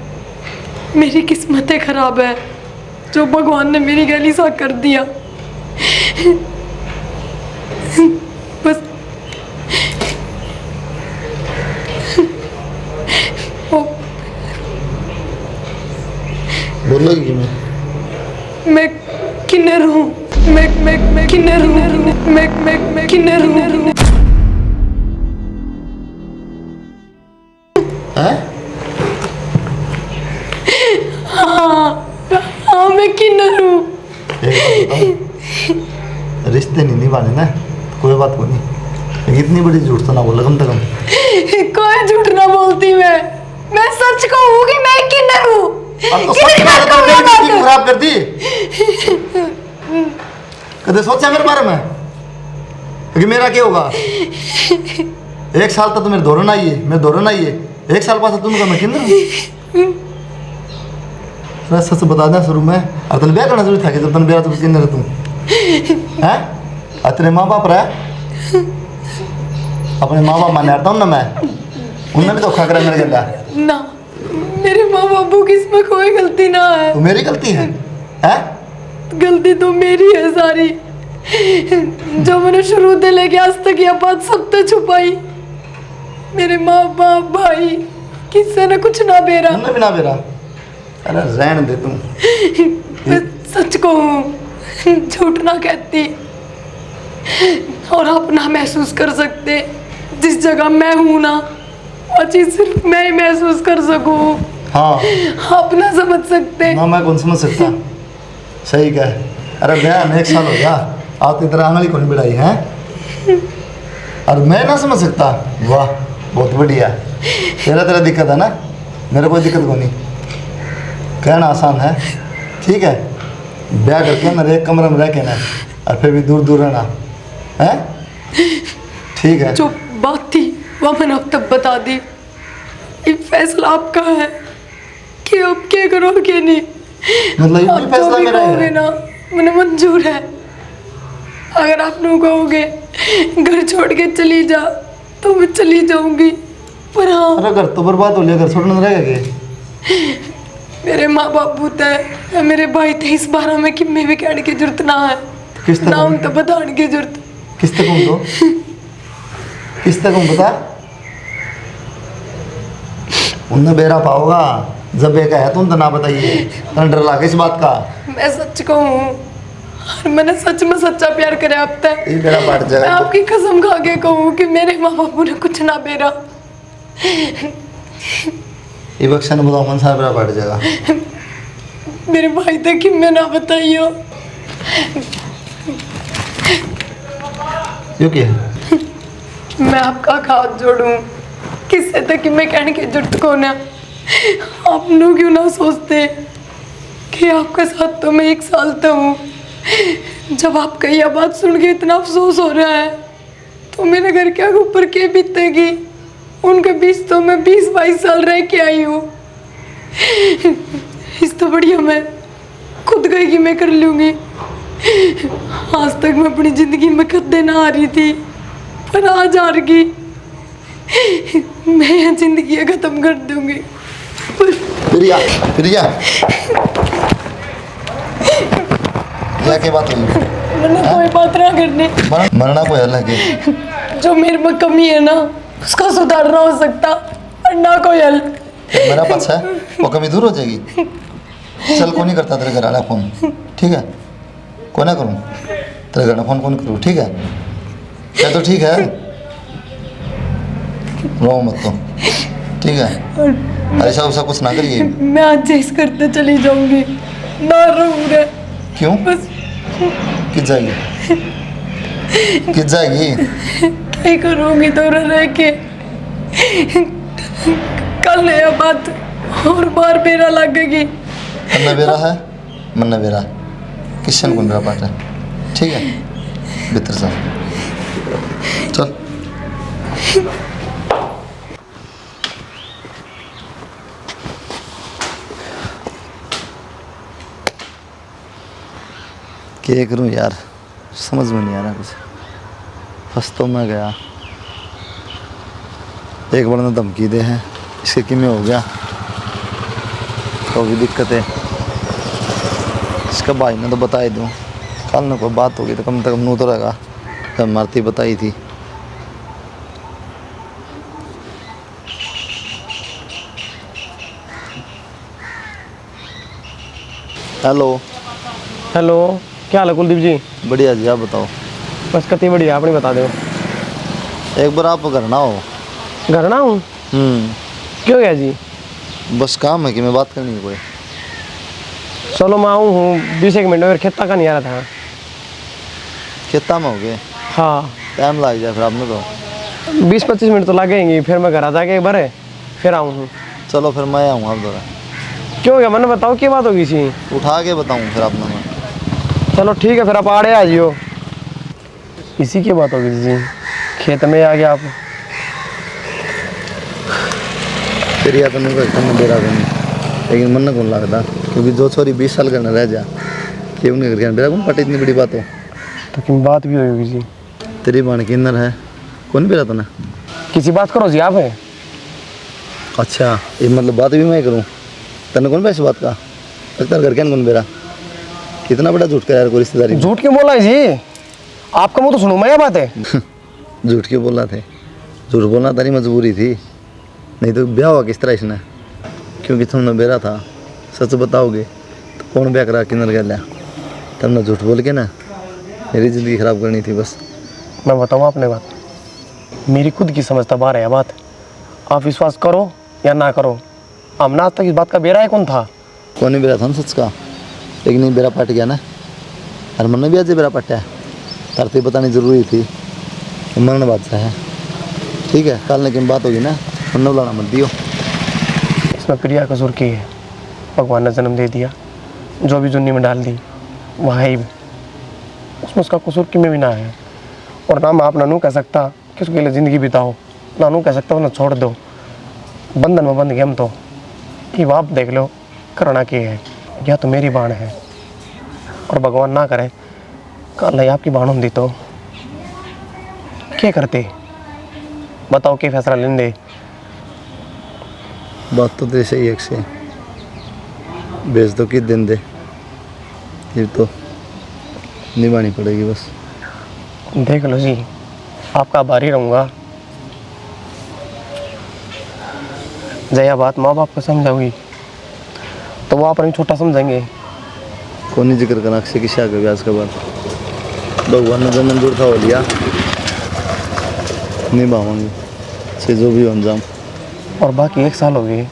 मेरी किस्मतें खराब है जो भगवान ने मेरी गली सा कर दिया। बस बोलोगी कि मैं किन्नर हूँ, मैं किन्नर हूँ, मैं किन्नर हूँ। हाँ मैं किन्नर हूँ। रिश्ते नहीं निभाने ना, कोई बात को नहीं, इतनी बड़ी झूठ तो ना बोला कम से कम। कोई झूठ ना बोलती मैं सच कहूँगी, मैं किन्नर हूँ। तो सच बात तो मेरी जिंदगी खराब कर दी। कदे सोचा मेरे बारे में कि मेरा क्या होगा? 1 साल तक तो मेरे दौरन आई है, मेरे दौरन आई है, 1 साल बाद तुम मैं किन्नर। सच बता दें शुरू में, अब तन ब्याह करना जरूरी था कि जब तन ब्याह तो किन्नर तुम हैं? तेरे माँ बाप रहा, अपने माँ बाप माने हरता हूँ ना मैं, उन्होंने भी धोखा करा मेरे गला ना, मेरे माँ बापू की इसमें कोई गलती ना है। तो मेरी गलती है, हैं? गलती तो मेरी है सारी, जो मैंने शुरू से लेके आज तक यह बात सबसे छुपाई। मेरे माँ बाप भाई किसी ने कुछ ना बेरा, उन्होंने भी ना बेरा। अरे रहने दे तुम। मैं सच कहूँ, झूठ ना कहती। और आप ना महसूस कर सकते जिस जगह मैं हूँ ना, वो चीज़ सिर्फ मैं ही महसूस कर सकूँ। हाँ आप ना समझ सकते। ना मैं कौन समझ सकता। सही कह। अरे मैं 1 साल हो गया आप इधर आंगली कौन बिड़ाई है, और मैं ना समझ सकता। वाह बहुत बढ़िया। तेरा दिक्कत है ना, मेरा कोई दिक्कत को नहीं। कहना आसान है, ठीक है। ब्याह करके ना एक कमरे में रह के ना, और फिर भी दूर दूर रहना है, ठीक है। जो बात थी वो मैंने अब तक बता दी। ये फैसला आपका है कि आप क्या करोगे नहीं। मतलब ये आप भी जो फैसला भी मेरा कहोगे है। ना मैंने मंजूर है। अगर आप लोग कहोगे घर छोड़ के चली जा तो मैं चली जाऊंगी, पर हाँ अरे घर तो बर्बाद हो लिया, घर छोड़ना रहेगा कि? मेरे माँ बाप होता है, मेरे भाई थे इस बारे में कि मैं भी कहने की जरूरत ना है, किस ना उन तक तो बताने की जरूरत। किस तक हूँ तो किस तक हूँ बता। उन्हें बेरा पाओगा जब एक है तुम तो ना बताइए, डर लगा इस बात का। मैं सच कहूँ और मैंने सच में सच्चा प्यार करे आप तक। ये बेरा पाट मैं जाएगा। आपकी कसम खा के कहूँ कि मेरे माँ बापू ने कुछ ना बेरा। ये बक्सा ने बताओ मन सारा बेरा पाट जाएगा। मेरे भाई तक कि मैं ना बताइयो। क्यों क्या? मैं आपका हाथ जोड़ूं किससे तक कि मैं कहने की जरूरत को ना। आप लोग क्यों ना सोचते कि आपके साथ तो मैं 1 साल तो हूँ। जब आपका यह बात सुन के इतना अफसोस हो रहा है तो मेरे घर के ऊपर क्या बीतेगी। उनके बीच तो मैं 20-22 साल रह के आई हूँ। इस तो बढ़िया मैं खुद गई कि मैं कर लूँगी। आज तक मैं अपनी ज़िंदगी में कदे ना आ रही थी, पर आज हार गई। मैं यह ज़िंदगी ख़त्म कर दूँगी। प्रिया प्रिया यह क्या बात हुई? मैंने कोई बात ना करने। मरना कोई हल है कि? जो मेरे में कमी है ना उसका सुधार ना हो सकता और ना कोई हल। मेरा पक्ष है वो कमी दूर हो जाएगी। चल कौन नहीं करता तेरे घर वाला फोन, ठीक है? कौन ना करूँ तेरे घर में फोन कौन करूँ, ठीक है? क्या तो ठीक है, रो मत तो, ठीक है? ऐसा वैसा कुछ ना करिए। मैं आज जेस करते चली जाऊंगी, ना रहूँगा। क्यों? बस किस जाएगी? किस जाएगी? क्या करूँगी तो रह के। कल यह बात और बार बेरा लगेगी। मन्ना बेरा है, मन्ना बेरा किशन को मेरा पाठ है, ठीक है? भीतर से चल। क्या करूं यार, समझ में नहीं आ रहा कुछ। फंस तो मैं गया। एक बार ने धमकी दे है, इसके किमें हो गया तो भी दिक्कत है। इसका भाई ने तो बता ही दूँ, कल ना कोई बात होगी तो कम से कम नू तो रहेगा। जब मारती बताई थी। हेलो हेलो, क्या हाल है कुलदीप जी? बढ़िया जी, आप बताओ। बस कति बढ़िया, आप नहीं बता दो। एक बार आप घर ना हो। घर ना हूँ? क्यों गया जी? बस काम है कि मैं बात करनी है कोई। चलो मैं आऊँ हूँ 20-1 मिनट में। फिर खेता का नहीं आ रहा था। खेता में हो गए? हाँ। टाइम लग जाए फिर आपने तो। 20-25 मिनट तो लगेंगे। फिर मैं घर आ जाके एक बार फिर आऊँ हूँ। चलो फिर मैं आऊँगा आप जरा। क्यों गया मैंने बताओ क्या बात होगी सी? उठा के बताऊँ फिर आपने मैं। चलो ठीक है, फिर आप आड़े आ जियो। इसी की बात होगी जी, खेत में आ गया आप। फिर या तो नहीं करता बेरा नहीं, लेकिन मन कौन लगता, क्योंकि जो छोरी 20 साल करना रह जा कि उन्हें करके बेरा कौन पटे। इतनी बड़ी बात हो तो क्यों बात भी होगी जी? तेरी बन के अंदर है कौन बेरा तो ना किसी बात करो जी आप है। अच्छा ये मतलब बात भी मैं करूँ तेने कौन पैसे बात का लगता घर के कौन बेरा। कितना बड़ा झूठ का यार कोई रिश्तेदारी। झूठ क्यों बोला है जी? आपका मुँह तो सुनूँ मैं ये बात है। झूठ क्यों बोला थे? झूठ बोलना तेरी मजबूरी थी, नहीं तो ब्याह हुआ किस तरह इसने। क्योंकि तुमने बेरा था, सच बताओगे तो कौन ब्याह करा किन्नर गया तुमने झूठ बोल के ना मेरी ज़िंदगी ख़राब करनी थी बस। मैं बताऊँ आपने बात, मेरी खुद की समझता बाहर है बात। आप विश्वास करो या ना करो, हमने आज तक इस बात का बेरा है कौन था। कौन नहीं बेरा था ना सच का, लेकिन नहीं बेरा पट गया ना। और मन भी आज बेरा पटा है, तरते बतानी ज़रूरी थी। मन बात है, ठीक है, कल लेकिन बात होगी ना, मन बुलाना मत दियो। इसमें प्रिया कसूर की है, भगवान ने जन्म दे दिया, जो भी जुन्नी में डाल दी वह है ही, उसमें उसका कसूर कि में भी ना है। और ना मैं आप नानू कह सकता कि उसके लिए ज़िंदगी बिताओ, नानू कह सकता हूँ ना छोड़ दो, बंधन में बंध गए हम तो। ये बाप देख लो करना क्या है, या तो मेरी बाण है और भगवान ना करे कल नहीं आपकी बाण होती तो क्या करते, बताओ क्या फैसला लेंगे। बात तो तेरे सही है अक्षय, बेच दो किस दिन दे, फिर तो निभानी पड़ेगी बस। देख लो जी, आपका आभारी रहूँगा। जया बात माँ बाप को समझाऊंगी तो वो अपनी छोटा समझेंगे। कौन नहीं जिक्र करना अक्षय की शादी ब्याज के बाद, भगवान ने जो मंजूर था वो लिया, निभाऊंगी से जो भी अंजाम। और बाकी 1 साल हो गए,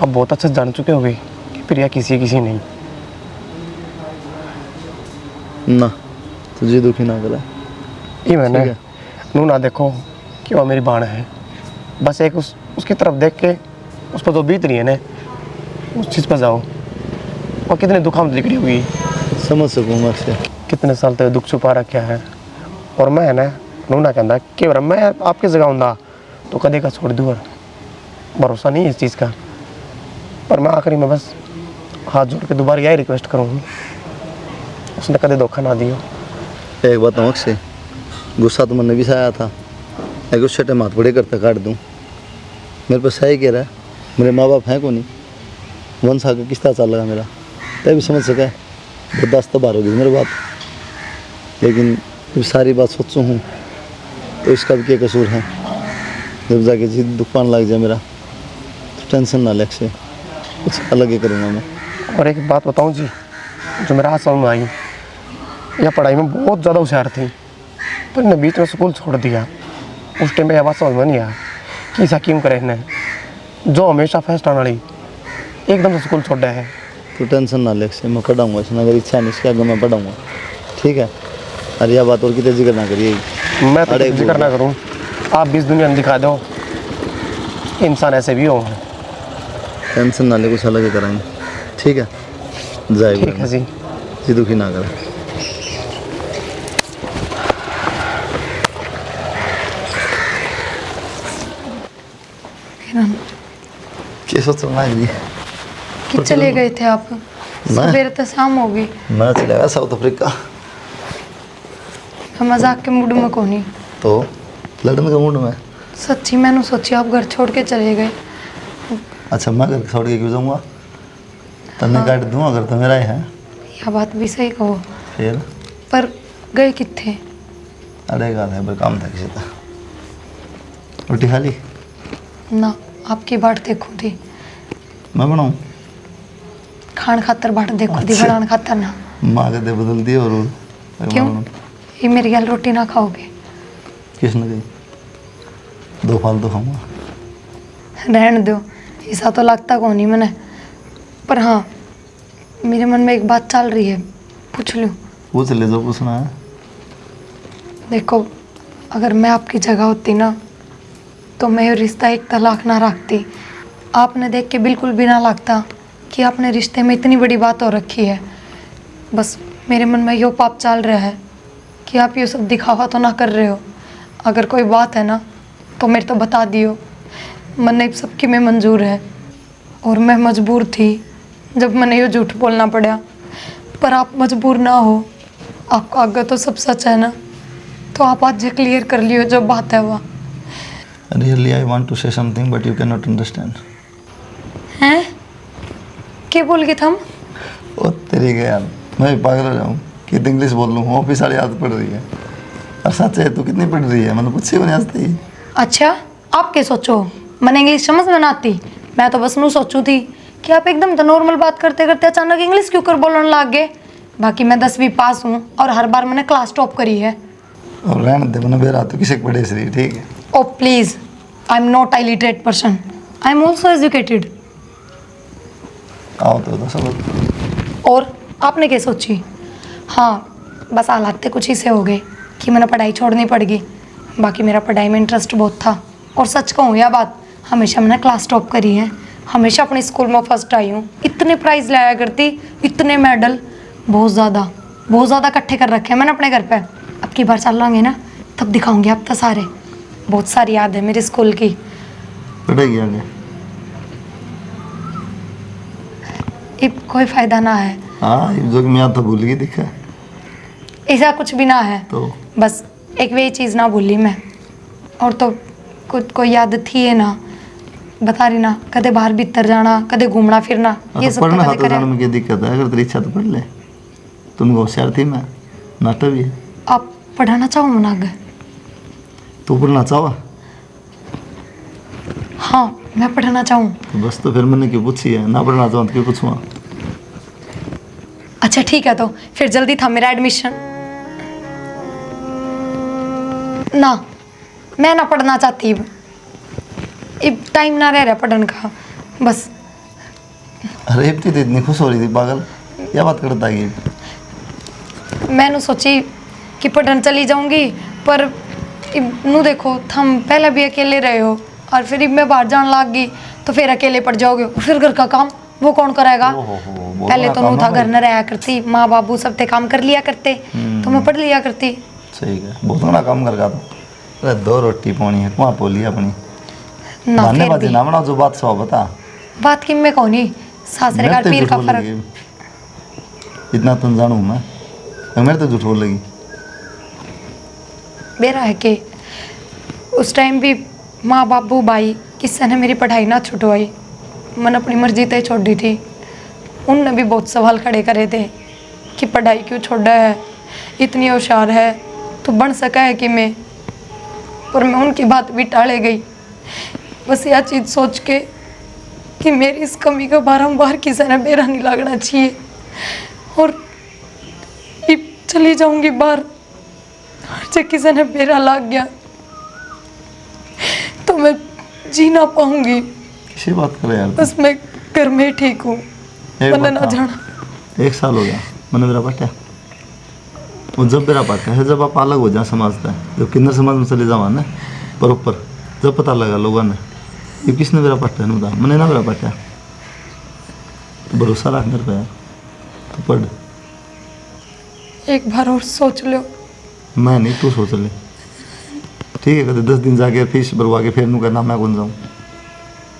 आप बहुत अच्छा जान चुके होगे कि प्रिया किसी नहीं। ना तुझे दुखी ना करा, ये मैंने ठीक है। नू ना देखो कि वो मेरी बाण है, बस एक उसकी तरफ देख के उस पर जो बीत रही है ना उस चीज़ पर जाओ। और कितने दुखा में लिखी हुई, समझ सकूँगा अक्षय। कितने साल तक दुख छुपा रखा है। और मैं है ना नू ना कहता कि मैं आपकी जगह हूँ तो कदे का छोड़ दूँ, भरोसा नहीं है इस चीज़ का। पर मैं आखिरी में बस हाथ जोड़ के दोबारा यही रिक्वेस्ट करूँगी, उसने कदे धोखा ना दियो। एक बात हूँ अक्षय, गुस्सा तो मैंने भी आया था, एक उस छठे माथ बड़े करते काट दूँ। मेरे पास सही कह रहा है, मेरे माँ बाप हैं को नहीं, वंश आगे किस तरह चल रहा मेरा, तय भी समझ सका है। बर्दाश्त तो बार होगी मेरी बात, लेकिन जब सारी बात सोचूँ हूँ तो इसका भी क्या कसूर है। जब जाके जिद दुख पान लग जाए मेरा तो टेंशन ना ले अक्षय, कुछ अलग ही करूँगा मैं। और एक बात बताऊं जी, जो मेरा आज समझ में आई, यह पढ़ाई में बहुत ज़्यादा होशियार थी, पर इन्हें बीच में स्कूल छोड़ दिया। उस टाइम पे यह बात समझ में नहीं आया कि ऐसा क्यों करे इन्हें, जो हमेशा फर्स्ट आने वाली एकदम से स्कूल छोड़ है। तो टेंशन ना ले अक्षय, मैं पढ़ाऊँगा, इसने अगर इच्छा नहीं इसके आगे मैं पढ़ाऊँगा, ठीक है। अरे यह बात और कितने जिक्र ना करिए। मैं तो जिक्र ना करूँ, आप भी इस दुनिया में दिखा दो इंसान ऐसे भी होंगे। टेंशन ना ले, कुछ अलग ही कराएंगे, ठीक है। जाए ठीक है जी। जी दुखी ना करें। कैसा चलना है जी? कि चले गए थे आप? सवेरे तो शाम हो गई। मैं चला गया साउथ अफ्रीका। मैं मजाक के मूड में कौन ही, तो लड़ने का मूड में? सच्ची मैंने सोची आप घर छोड़ के चले गए। अच्छा, मैं घर छोड़ के क्यों जाऊँगा? तन्ने काट दूँ अगर तो मेरा ही है। यह बात भी सही कहो, फिर पर गए कितने? अरे गाल है, पर काम था किसी का। रोटी खा ली? ना, आपकी बाट देखो थी, मैं बनाऊँ? खान खातर बाट देखो थी, अच्छा। बनाने खातर ना। माँ के दे बदल दिए और क्यों? ये मेरी गल रोटी ना खाओगे? किसने कही? 2 फालतू खाऊंगा। रहने दो, ऐसा तो लगता कौन नहीं मैंने, पर हाँ मेरे मन में एक बात चल रही है, पूछ लूँ? पूछ ले जो पूछना है। देखो, अगर मैं आपकी जगह होती ना तो मैं ये रिश्ता 1 तलाक ना रखती। आपने देख के बिल्कुल भी ना लगता कि आपने रिश्ते में इतनी बड़ी बात हो रखी है। बस मेरे मन में यो पाप चल रहा है कि आप ये सब दिखावा तो ना कर रहे हो। अगर कोई बात है ना तो मेरे तो बता दियो, मन सबकी में मंजूर है। और मैं मजबूर थी जब मैंने ये झूठ बोलना पड़ा, पर आप मजबूर ना हो, आपको आगे तो सब सच है ना, तो आप आज क्लियर कर लियो जो बात है वह। Really, I want to say something, but you cannot understand. हैं? क्या बोल गए तुम? ओ तेरी के यार, मैं भी पागल हो जाऊँ कि इंग्लिश बोल लूँ। ऑफिस वाली याद पड़ रही है। और सच है, तू कितनी पढ़ रही है? मैंने पूछी नहीं आज तक। अच्छा, आप क्या सोचो? मैंने इंग्लिश समझ में ना आती। मैं तो बस नू सोचू थी कि आप एकदम तो नॉर्मल बात करते करते अचानक इंग्लिश क्यों कर बोलने लग गए। बाकी मैं 10वीं पास हूँ और हर बार मैंने क्लास टॉप करी है। और रहने दे मैंने बेरा तो किसी पढ़े सही ठीक है। ओ please, I am not illiterate person, I am also educated. आओ तो सब। और आपने क्या सोची? हाँ, बस हालात कुछ ही से हो गए कि मैंने पढ़ाई छोड़नी पड़ गई। बाकी मेरा पढ़ाई में इंटरेस्ट बहुत था। और सच कहूँ यह बात, हमेशा मैंने क्लास टॉप करी है, हमेशा अपने स्कूल में फर्स्ट आई हूँ। इतने प्राइज़ लाया करती, इतने मेडल, बहुत ज़्यादा इकट्ठे कर रखे हैं मैंने अपने घर पे। अब की बार चल लाएंगे ना, तब दिखाऊंगी आप तो सारे। बहुत सारी याद है मेरे स्कूल की। पढ़ेगी आगे? अब कोई फ़ायदा ना है। हाँ, जो कि मैं तो भूल गई दिखा ऐसा कुछ भी ना है तो। बस एक वे चीज़ ना भूली मैं, और तो कुछ कोई याद थी है ना, बता रही ना, कदे बाहर भीतर जाना, कदे घूमना फिरना, ये सब पढ़ना तो तो जाने में क्या दिक्कत है? अगर तेरी इच्छा तो पढ़ ले। तुम होशियार थी, मैं नाटा भी है। आप पढ़ाना चाहो मनाग? तू पढ़ना चाहो? हाँ, मैं पढ़ना चाहूँ। तो बस तो फिर मैंने क्यों पूछी है? ना पढ़ना चाहो तो क्यों पूछूंगा? अच्छा ठीक है, तो फिर जल्दी था मेरा एडमिशन। ना, मैं ना पढ़ना चाहती। अब टाइम ना रह रहा पढ़ने का बस। अरे इतनी तो इतनी खुश हो रही थी पागल, क्या बात करता है ये? मैंने सोची कि पढ़ने चली जाऊंगी, पर नू देखो थम पहले भी अकेले रहे हो, और फिर मैं बाहर जाने लग गई तो फिर अकेले पड़ जाओगे। फिर घर का काम वो कौन कराएगा? पहले तो नू था घर न रहा करती, माँ बाबू सब ते काम कर लिया करते, तो मैं पढ़ लिया करती। सही है, बहुत बड़ा काम कर तो। अरे 2 रोटी पानी है कुआं पोली अपनी ना माने फिर बाजी भी ना बना जो बात सौ बता। बात कि मैं कौन ही सासरे का पीर का फर्क। इतना तो जानू मैं, मेरे तो झूठ बोल लगी। मेरा है कि उस टाइम भी माँ बाबू भाई किसी ने मेरी पढ़ाई ना छुटवाई, मैंने अपनी मर्जी तय छोड़ दी थी। उनने भी बहुत सवाल खड़े करे थे कि पढ़ाई क्यों छोड़ा है, इतनी होशियार है तो बन सका है कि मैं। पर मैं उनकी बात भी टाले गई, बस यह चीज़ सोच के कि मेरी इस कमी का बारंबार किसी ने बेरा नहीं लगना चाहिए, और चली जाऊंगी बाहर। जब किसी ने बेरा लग गया तो मैं जी ना पाऊंगी। किसी बात करे यार? बस मैं घर में ही ठीक हूँ, मैंने ना जाना। 1 साल हो गया मैंने मेरा पाटा। वो जब मेरा पाटा है जब आप अलग हो जाए समाज से, जब किन्नर समाज में चले जाओ ना पर ऊपर, जब पता लगा लोगों ने ये किसने मेरा पाटा है, मैंने ना मेरा पाटा। तो भरोसा रख मेरे पे यार, तो पढ़। एक बार और सोच लो। मैं नहीं, तू सोच ले ठीक है? कहते 10 दिन जाके फीस भरवा के फिर नू करना मैं कौन जाऊँ?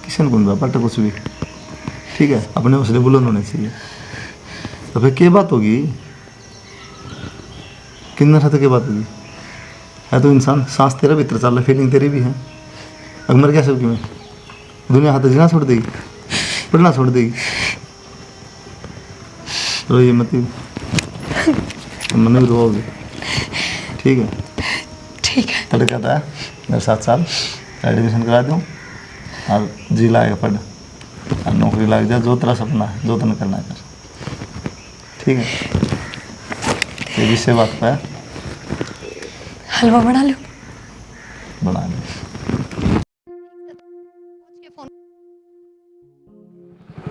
किसी ने कौन जा पाटा कुछ भी ठीक है? अपने हौसले बुलंद होने चाहिए। तो फिर क्या बात होगी? किन्ना था तो क्या बात होगी? है तो इंसान, सांस तेरा भीतर चल रहा, फीलिंग तेरी भी है। अब मर क्या सबकी मैं? दुनिया हाथ जीना छोड़ देगी, पढ़ना छोड़ देगी। तो ये मतलब मन भी रोओगे ठीक है? ठीक है। तड़का था मेरे 7 साल एडमिशन करा दूँ और जी लाएगा पढ़, और नौकरी लग जाए, जो तेरा सपना है जो तूने करना है कर ठीक है? ये विषय बात पे हलवा बना लो। बना ले।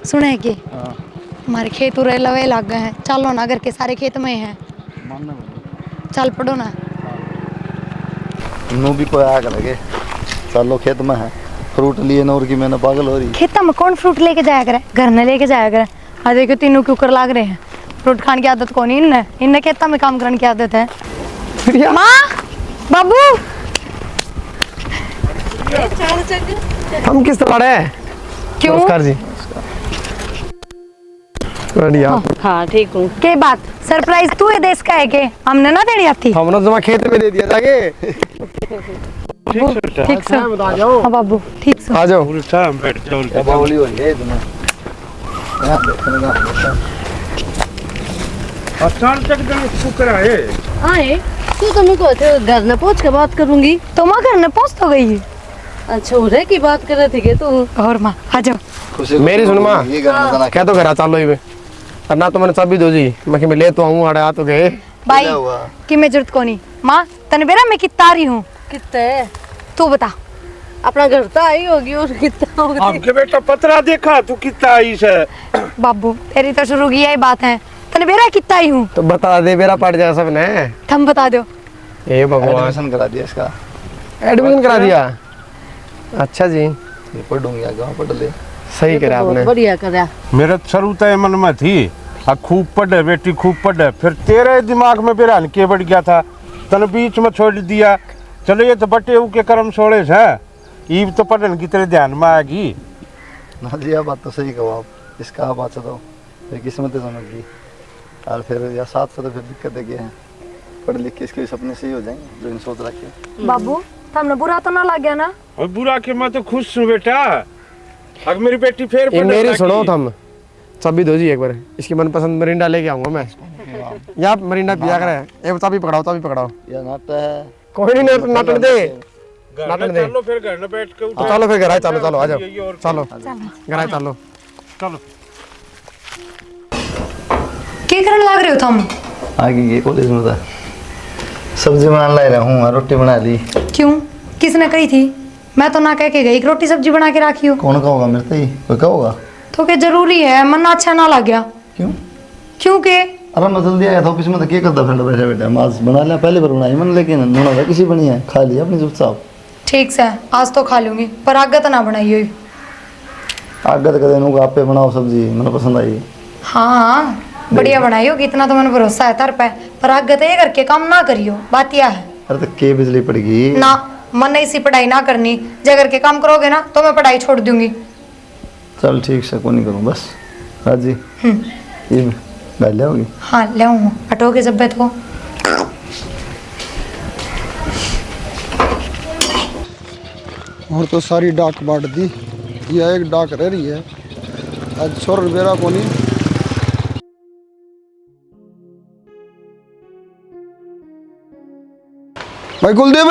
सुने कि हमारे खेत उरे लवे लग गए हैं, चलो ना, घर के सारे खेत में हैं। चल पढ़ो ना। नू भी कोई आग लगे, चलो खेत में है, फ्रूट लिए नौर की मैंने पागल हो रही। खेत में कौन फ्रूट लेके जाया करे? घर में लेके जाया करे। आज देखो तीनों क्यों कर लाग रहे हैं, फ्रूट खाने की आदत कौन? इनने खेत में काम करने की आदत है। माँ बाबू हम किस तरह है? क्यों? नमस्कार जी। बढ़िया। हाँ ठीक हूँ। के बात सरप्राइज तू है देश का है के हमने ना देनी आती? हमने जमा खेत में दे दिया जाके। ठीक से आ जाओ। हाँ बाबू ठीक से आ जाओ। बावली हो गई तुम्हें। आए तू तो मुझको घर न पहुँच के बात करूंगी। तो माँ घर में पहुँच तो गई। अच्छा उरे की बात कर रहे थे तू? और माँ आ जाओ। मेरी सुन माँ, क्या तो घर चलो ही और ना तो मैंने चाबी दो जी मैं ले तो आऊँ आड़े आ तो गए भाई कि मैं जरूरत को नहीं माँ तने बेरा मैं कितना आ रही हूँ कितने तू बता अपना घर तो आई होगी और कितना होगी आपके बेटा पतरा देखा तू कितना आई से बाबू तेरी तो शुरू की यही बात है तने बेरा कितना आई हूँ तो बता दे मेरा पड़ जाए सबने तुम बता दो हे भगवान एडमिशन करा दिया इसका, एडमिशन करा दिया अच्छा जी ये पढ़ूंगी आगे वहाँ पढ़ ले। सही करा आपने बढ़िया करा मेरे शुरू तो मन में थी खूब पढ़े बेटी खूब पढ़े, फिर तेरे दिमाग में बिरान के बढ़ गया था, तने बीच में छोड़ दिया। चलो ये तो बटे के कर्म छोड़े है, ईब तो पढ़ने की तेरे ध्यान में आएगी ना जी आप बात तो सही कहो आप, इसका आप बात दो फिर किस्मत समझ गई और फिर या साथ साथ फिर दिक्कतें क्या हैं, पढ़ लिख के इसके सपने सही हो जाएंगे जो इन सोच रखे। बाबू तुमने बुरा तो ना लग गया ना? और बुरा के मैं तो खुश हूँ बेटा, अब मेरी बेटी फिर ये मेरी सुनो तुम चाबी दो जी एक बार, इसकी मनपसंद मरिंडा लेके आऊंगा मैं। यहाँ मरिंडा पिया करे, ये चाबी पकड़ाओ या नाटा है कोई नहीं नाटन दे नाटन दे। चलो फिर घर में बैठ के तो चलो फिर घर आए, चलो आ जाओ, चलो घर आए चलो। चलो क्या करने लग रहे हो तुम? आगे ये कॉलेज में था, सब्जी बनाने ला रहा हूँ, रोटी बना ली। क्यों किसने कही थी? मैं तो ना कह के गई कि रोटी सब्जी बना के रखी हो। कौन कहोगा मेरे से ही, कोई कहोगा? तो क्या जरूरी है? मन अच्छा ना लग गया क्यों? क्योंकि अरे मैं जल्दी आया था ऑफिस में, तो क्या करता फिर बैठा बैठा माज बना लिया, पहले बार बनाई मैंने, लेकिन नूना था किसी बनी है, खा लिया अपनी चुपचाप। ठीक से आज तो खा लूंगी, पर आगे तो ना बनाई हुई। आगे तो कदे नूक आप पे बनाओ सब्जी, मैंने पसंद आई। हाँ बढ़िया बनाई होगी, इतना तो मैंने भरोसा है तर पे, पर आगे तो ये करके काम ना करियो, बात यह है। अरे तो के बिजली पड़ेगी ना मन इसी पढ़ाई ना करनी, जब करके काम करोगे ना तो मैं पढ़ाई छोड़ दूंगी। चल ठीक से को नहीं करूँ बस राजी। ये बैठ ले होगी। हाँ ले आऊँ, हटोगे जब बैठ को। और तो सारी डाक बांट दी, यह एक डाक रह रही है आज छोर बेरा को नहीं। भाई कुलदीप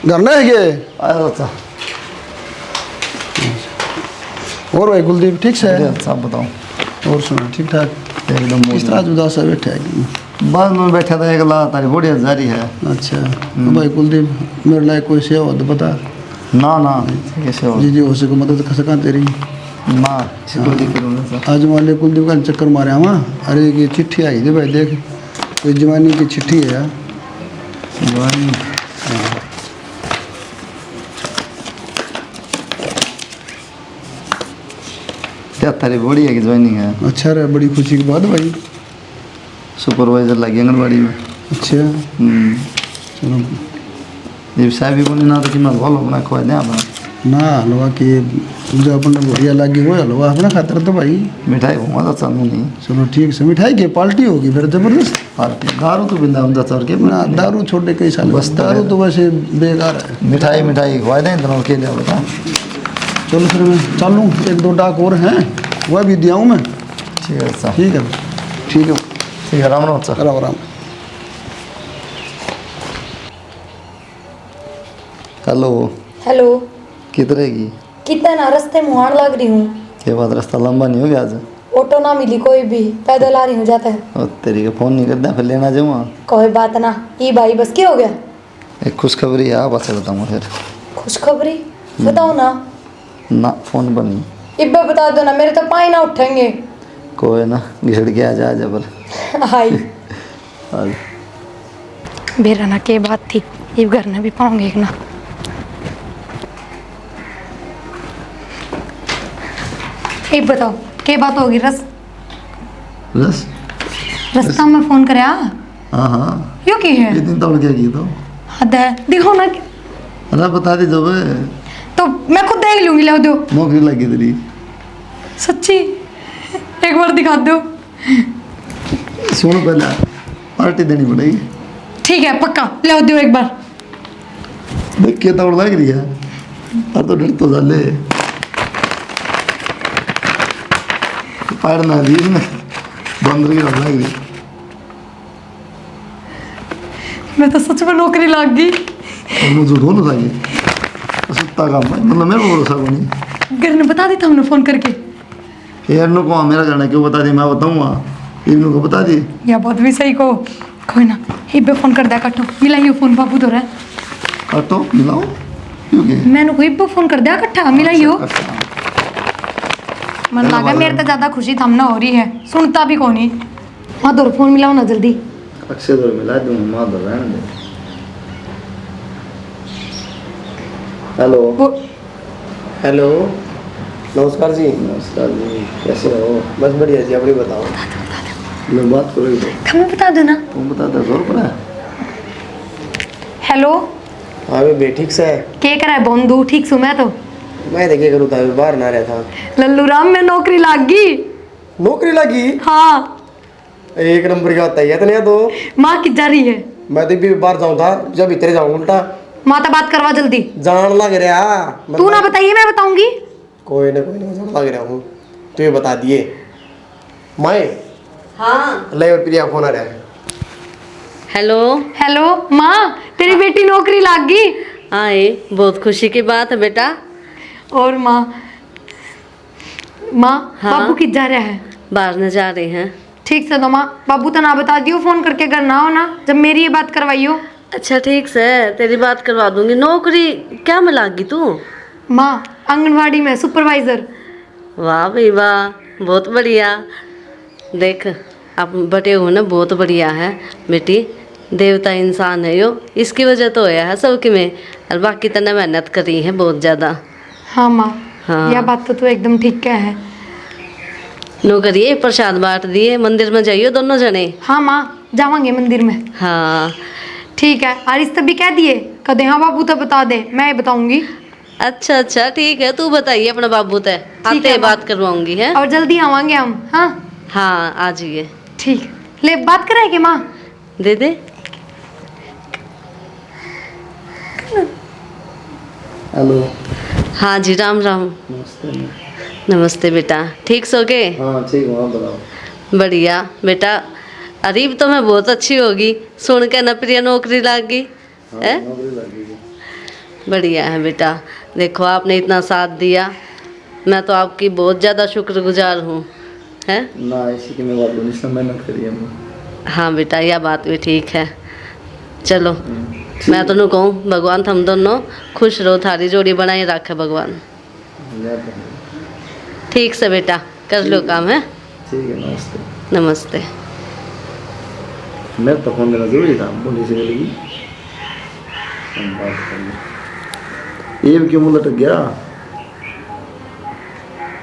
घर में है के? आया था। और भाई कुलदीप ठीक से है? आप बताओ। और सुना ठीक ठाक? एकदम किस तरह उदास है बैठे है? बाद में बैठा था, एक ला तारी बढ़िया जारी है। अच्छा तो भाई कुलदीप मेरे लायक कोई सेवा हो तो बता। ना ना कैसे हो जी जी हो सके मदद कर सका तेरी। ना कोई दिक्कत नहीं। आज मान ले कुलदीप का चक्कर मारे हम। अरे ये चिट्ठी आई थी भाई, देख कोई जवानी की चिट्ठी है यार। जवानी क्या तारी बड़ी है कि ज्वाइनिंग है? अच्छा रे, बड़ी खुशी की बात भाई। सुपरवाइजर लगी आंगनबाड़ी में। अच्छा चलो ये साहब भी बोली ना तो कि मैं भलो बना खुआ दे अपना ना हलवा की जो अपन बढ़िया लगी वो हलवा अपना खातर तो भाई। मिठाई घुमा तो चालू नहीं। चलो ठीक से, मिठाई की पार्टी होगी फिर जबरदस्त पार्टी दारू तो बिंदा हम चार के ना, दारू छोड़े कई साल बस दारू तो वैसे बेकार है। मिठाई मिठाई खुआ दें दोनों के लिए बता। चलो फिर मैं चलूँ, एक दो डाक और हैं वह भी दिया हूँ मैं। ठीक है अच्छा ठीक है ठीक है ठीक है राम राम अच्छा। राम राम। हेलो हेलो किधर रहेगी? कितना ना रास्ते मुहान लग रही हूँ। ये बात रास्ता लंबा नहीं हो गया आज? ऑटो ना मिली कोई भी, पैदल आ रही हूँ जाते हैं। और तेरी का फोन नहीं करता फिर लेना जाऊँगा। कोई बात ना, ये भाई बस क्या हो गया? एक खुशखबरी है, आप अच्छा बताऊँगा फिर। खुशखबरी बताओ ना। ना फोन पर नहीं। इब्बे बता दो ना, मेरे तो पाई ना उठेंगे। कोई ना घिड़ के आ जा पर। हाय आज बेरा ना के बात थी, ये घर ना भी पाऊंगे एक ना। एक बताओ के बात होगी? बस रास्ता में फोन करे हाँ हाँ यो की है? ये दिन तो क्या की तो हद है, दिखो ना। अरे बता दी जब तो मैं खुद देख लूंगी, ले दो। नौकरी लगी तेरी। सच्ची एक बार दिखा दो। सुनो पहले पार्टी देनी पड़ेगी। ठीक है पक्का, ले दो एक बार। देख के तौड़ लग रही है और तो डर तो जाले पैर ना दी ने बंदर की लग रही। मैं तो सच में नौकरी लग गई। और मुझे झूठ बोलो था ये सुत्ता काम है, मतलब मेरे को भरोसा को नहीं। घर ने बता दी था हमने फोन करके। यार नु को मेरा करना क्यों बता दी, मैं बताऊंगा इब्नू को बता दी। या बहुत भी सही को कोई ना हिब्बे फोन कर दिया कटो मिलाइयो फोन बाबू तो रहा काटो मिलाओ क्योंकि मैंने को हिब्बे फोन कर दिया कट्ठा मिलाइयो। मन लगा मेरे तो ज्यादा खुशी थमना हो रही है, सुनता भी कौन ही। वहाँ तो फोन मिलाओ ना जल्दी। अक्षय दौर मिला दूँ, माँ दौर रहने दे। हेलो हेलो, नमस्कार जी। नमस्कार जी, कैसे हो? बस बढ़िया जी, अपनी बताओ। लो बात करो इधर। हमें बता दो ना। तुम बता दो जोर पर है। हेलो हाँ बे ठीक से है। के करा है बंधु? ठीक सु मैं तो। मैं देखे करूँ था, बाहर ना रहा था। लल्लू राम में नौकरी लाग गई। नौकरी लगी? हाँ एक नंबर का तैयार तो नहीं है तो। माँ की जा रही है। मैं तो भी बाहर जाऊँ था, जब इतने जाऊँ उल्टा। माता बात करवा जल्दी। जान लग रहा। तू ना बताइए मैं बताऊंगी। कोई ना जान लग रहा हूँ, तू ये बता दिए। मैं हाँ ले और प्रिया फोन आ रहा है। हेलो। हेलो माँ, तेरी बेटी नौकरी लाग गई। आए, बहुत खुशी की बात है बेटा। और माँ हाँ? बाबू किध जा रहा है? बाहर न जा रहे हैं। ठीक से तो माँ बाबू तो ना बता दियो, फोन करके घर ना हो ना जब मेरी ये बात करवाइयो। अच्छा ठीक से तेरी बात करवा दूंगी। नौकरी क्या में लागी तू? माँ आंगनवाड़ी में सुपरवाइजर। वाह भाई वाह, बहुत बढ़िया। देख आप बटे हो ना, बहुत बढ़िया है बेटी। देवता इंसान है यो, इसकी वजह तो होया है सबकी में। और बाकी तने मेहनत करी है बहुत ज़्यादा। हाँ माँ हाँ। यह बात तो तू एकदम ठीक कह है। नो करिए, प्रसाद बांट दिए, मंदिर में जाइयो दोनों जने। हाँ माँ जावांगे मंदिर में। हाँ ठीक है, आरिस तब भी कह दिए कदे हाँ बाबू तो बता दे, मैं बताऊंगी। अच्छा अच्छा ठीक है, तू बताइए अपना बाबू तय आते है, बात करवाऊंगी है। और जल्दी आवांगे हम। हाँ हाँ आ जाइए। ठीक है, ले बात कराएंगे माँ। दे दे। हेलो हाँ जी, राम राम। नमस्ते। नमस्ते बेटा, ठीक सो के? हाँ ठीक हूँ, आप बताओ। बढ़िया बेटा। अरीब तो मैं बहुत अच्छी होगी, सुन के न प्रिया नौकरी लग गई है। नौकरी लगी है। बढ़िया है बेटा। देखो आपने इतना साथ दिया, मैं तो आपकी बहुत ज़्यादा शुक्रगुजार हूँ है ना इसी की मैं बात बोली, इसने मेहनत करी है हमने। हाँ बेटा, यह बात भी ठीक है। चलो मैं तो कहूँ भगवान हम दोनों खुश रहो, थारी जोड़ी बनाए रखे भगवान। ठीक से बेटा, कर लो काम है। ठीक है, नमस्ते। नमस्ते। मेरे तो फोन देना जरूरी था, बोली से लगी हम बात कर लें। ये भी क्यों मुँह लटक गया?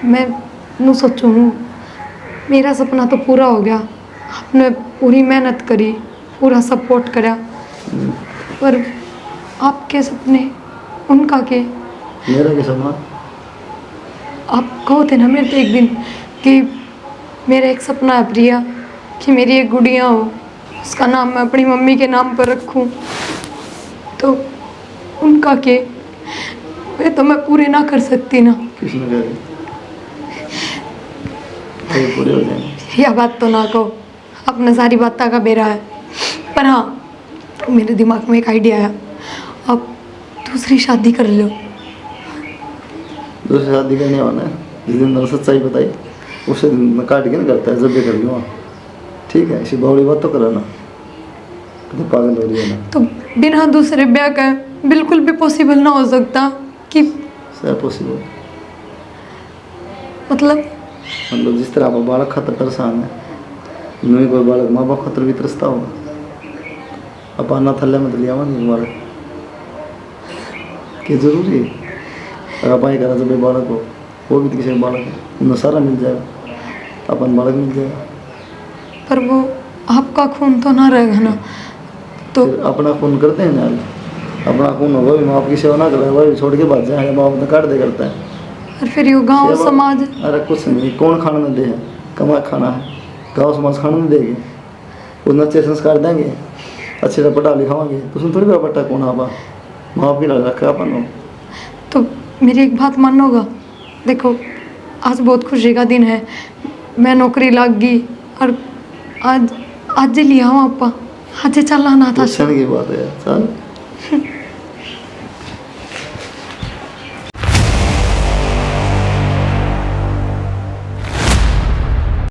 मैं नू सोचूं मेरा सपना तो पूरा हो गया, आपने पूरी मेहनत करी, पूरा सपोर्ट करा, पर आपके सपने उनका के? मेरा क्या सपना? आप कहो थे ना मेरे तो एक दिन कि मेरा एक सपना है प्रिया कि मेरी एक गुड़िया हो, उसका नाम मैं अपनी मम्मी के नाम पर रखूं, तो उनका के वे तो मैं पूरे ना कर सकती ना। किसने कह दी? पूरे हो जाएंगे। यह बात तो ना कहो, आपने सारी बात का बेरा है। पर हाँ मेरे दिमाग में एक आइडिया आया, आप दूसरी शादी कर लो। दूसरी शादी करने वाला है, जिस दिन मैंने सच्चाई बताई उसे दिन मैं काट के ना करता है, जब भी कर लूँगा। ठीक है, इसी बावड़ी बात तो करो ना, तो पागल हो रही है ना। तो बिना दूसरे ब्याह का बिल्कुल भी पॉसिबल ना हो सकता कि? सर पॉसिबल मतलब जिस तरह आप बालक खातर परेशान है, नहीं कोई बालक माँ बाप खातर भी तरसता होगा। अब आना थल्ले में लिया नहीं बालक क्या जरूरी है? अगर आप करा जब बालक हो, वो भी तो किसी बालक है, उन्हें सारा मिल जाएगा, अपन बालक मिल जाएगा। पर वो आपका खून तो ना रहेगा ना, तो अपना खून करते हैं ना, अपना खून होगा भी माँ बाप की सेवा ना करे, वही छोड़ के भाग जाए, माँ बाप काट दे करता है। और फिर ये गांव समाज? अरे कुछ नहीं, कौन खाना न दे, कमा खाना है, गाँव समाज खाना नहीं देगी, उन्हें अच्छे संस्कार देंगे, अच्छे से पढ़ा लिखाओगे, तो उसमें थोड़ी बड़ा पट्टा कौन आपा माँ बाप की लग रखा अपन हो। तो मेरी एक बात मानोगा? देखो आज बहुत खुशी का दिन है, मैं नौकरी लग गई और आज लिया हूँ आपा, आज चलना ना था। की बात है, चल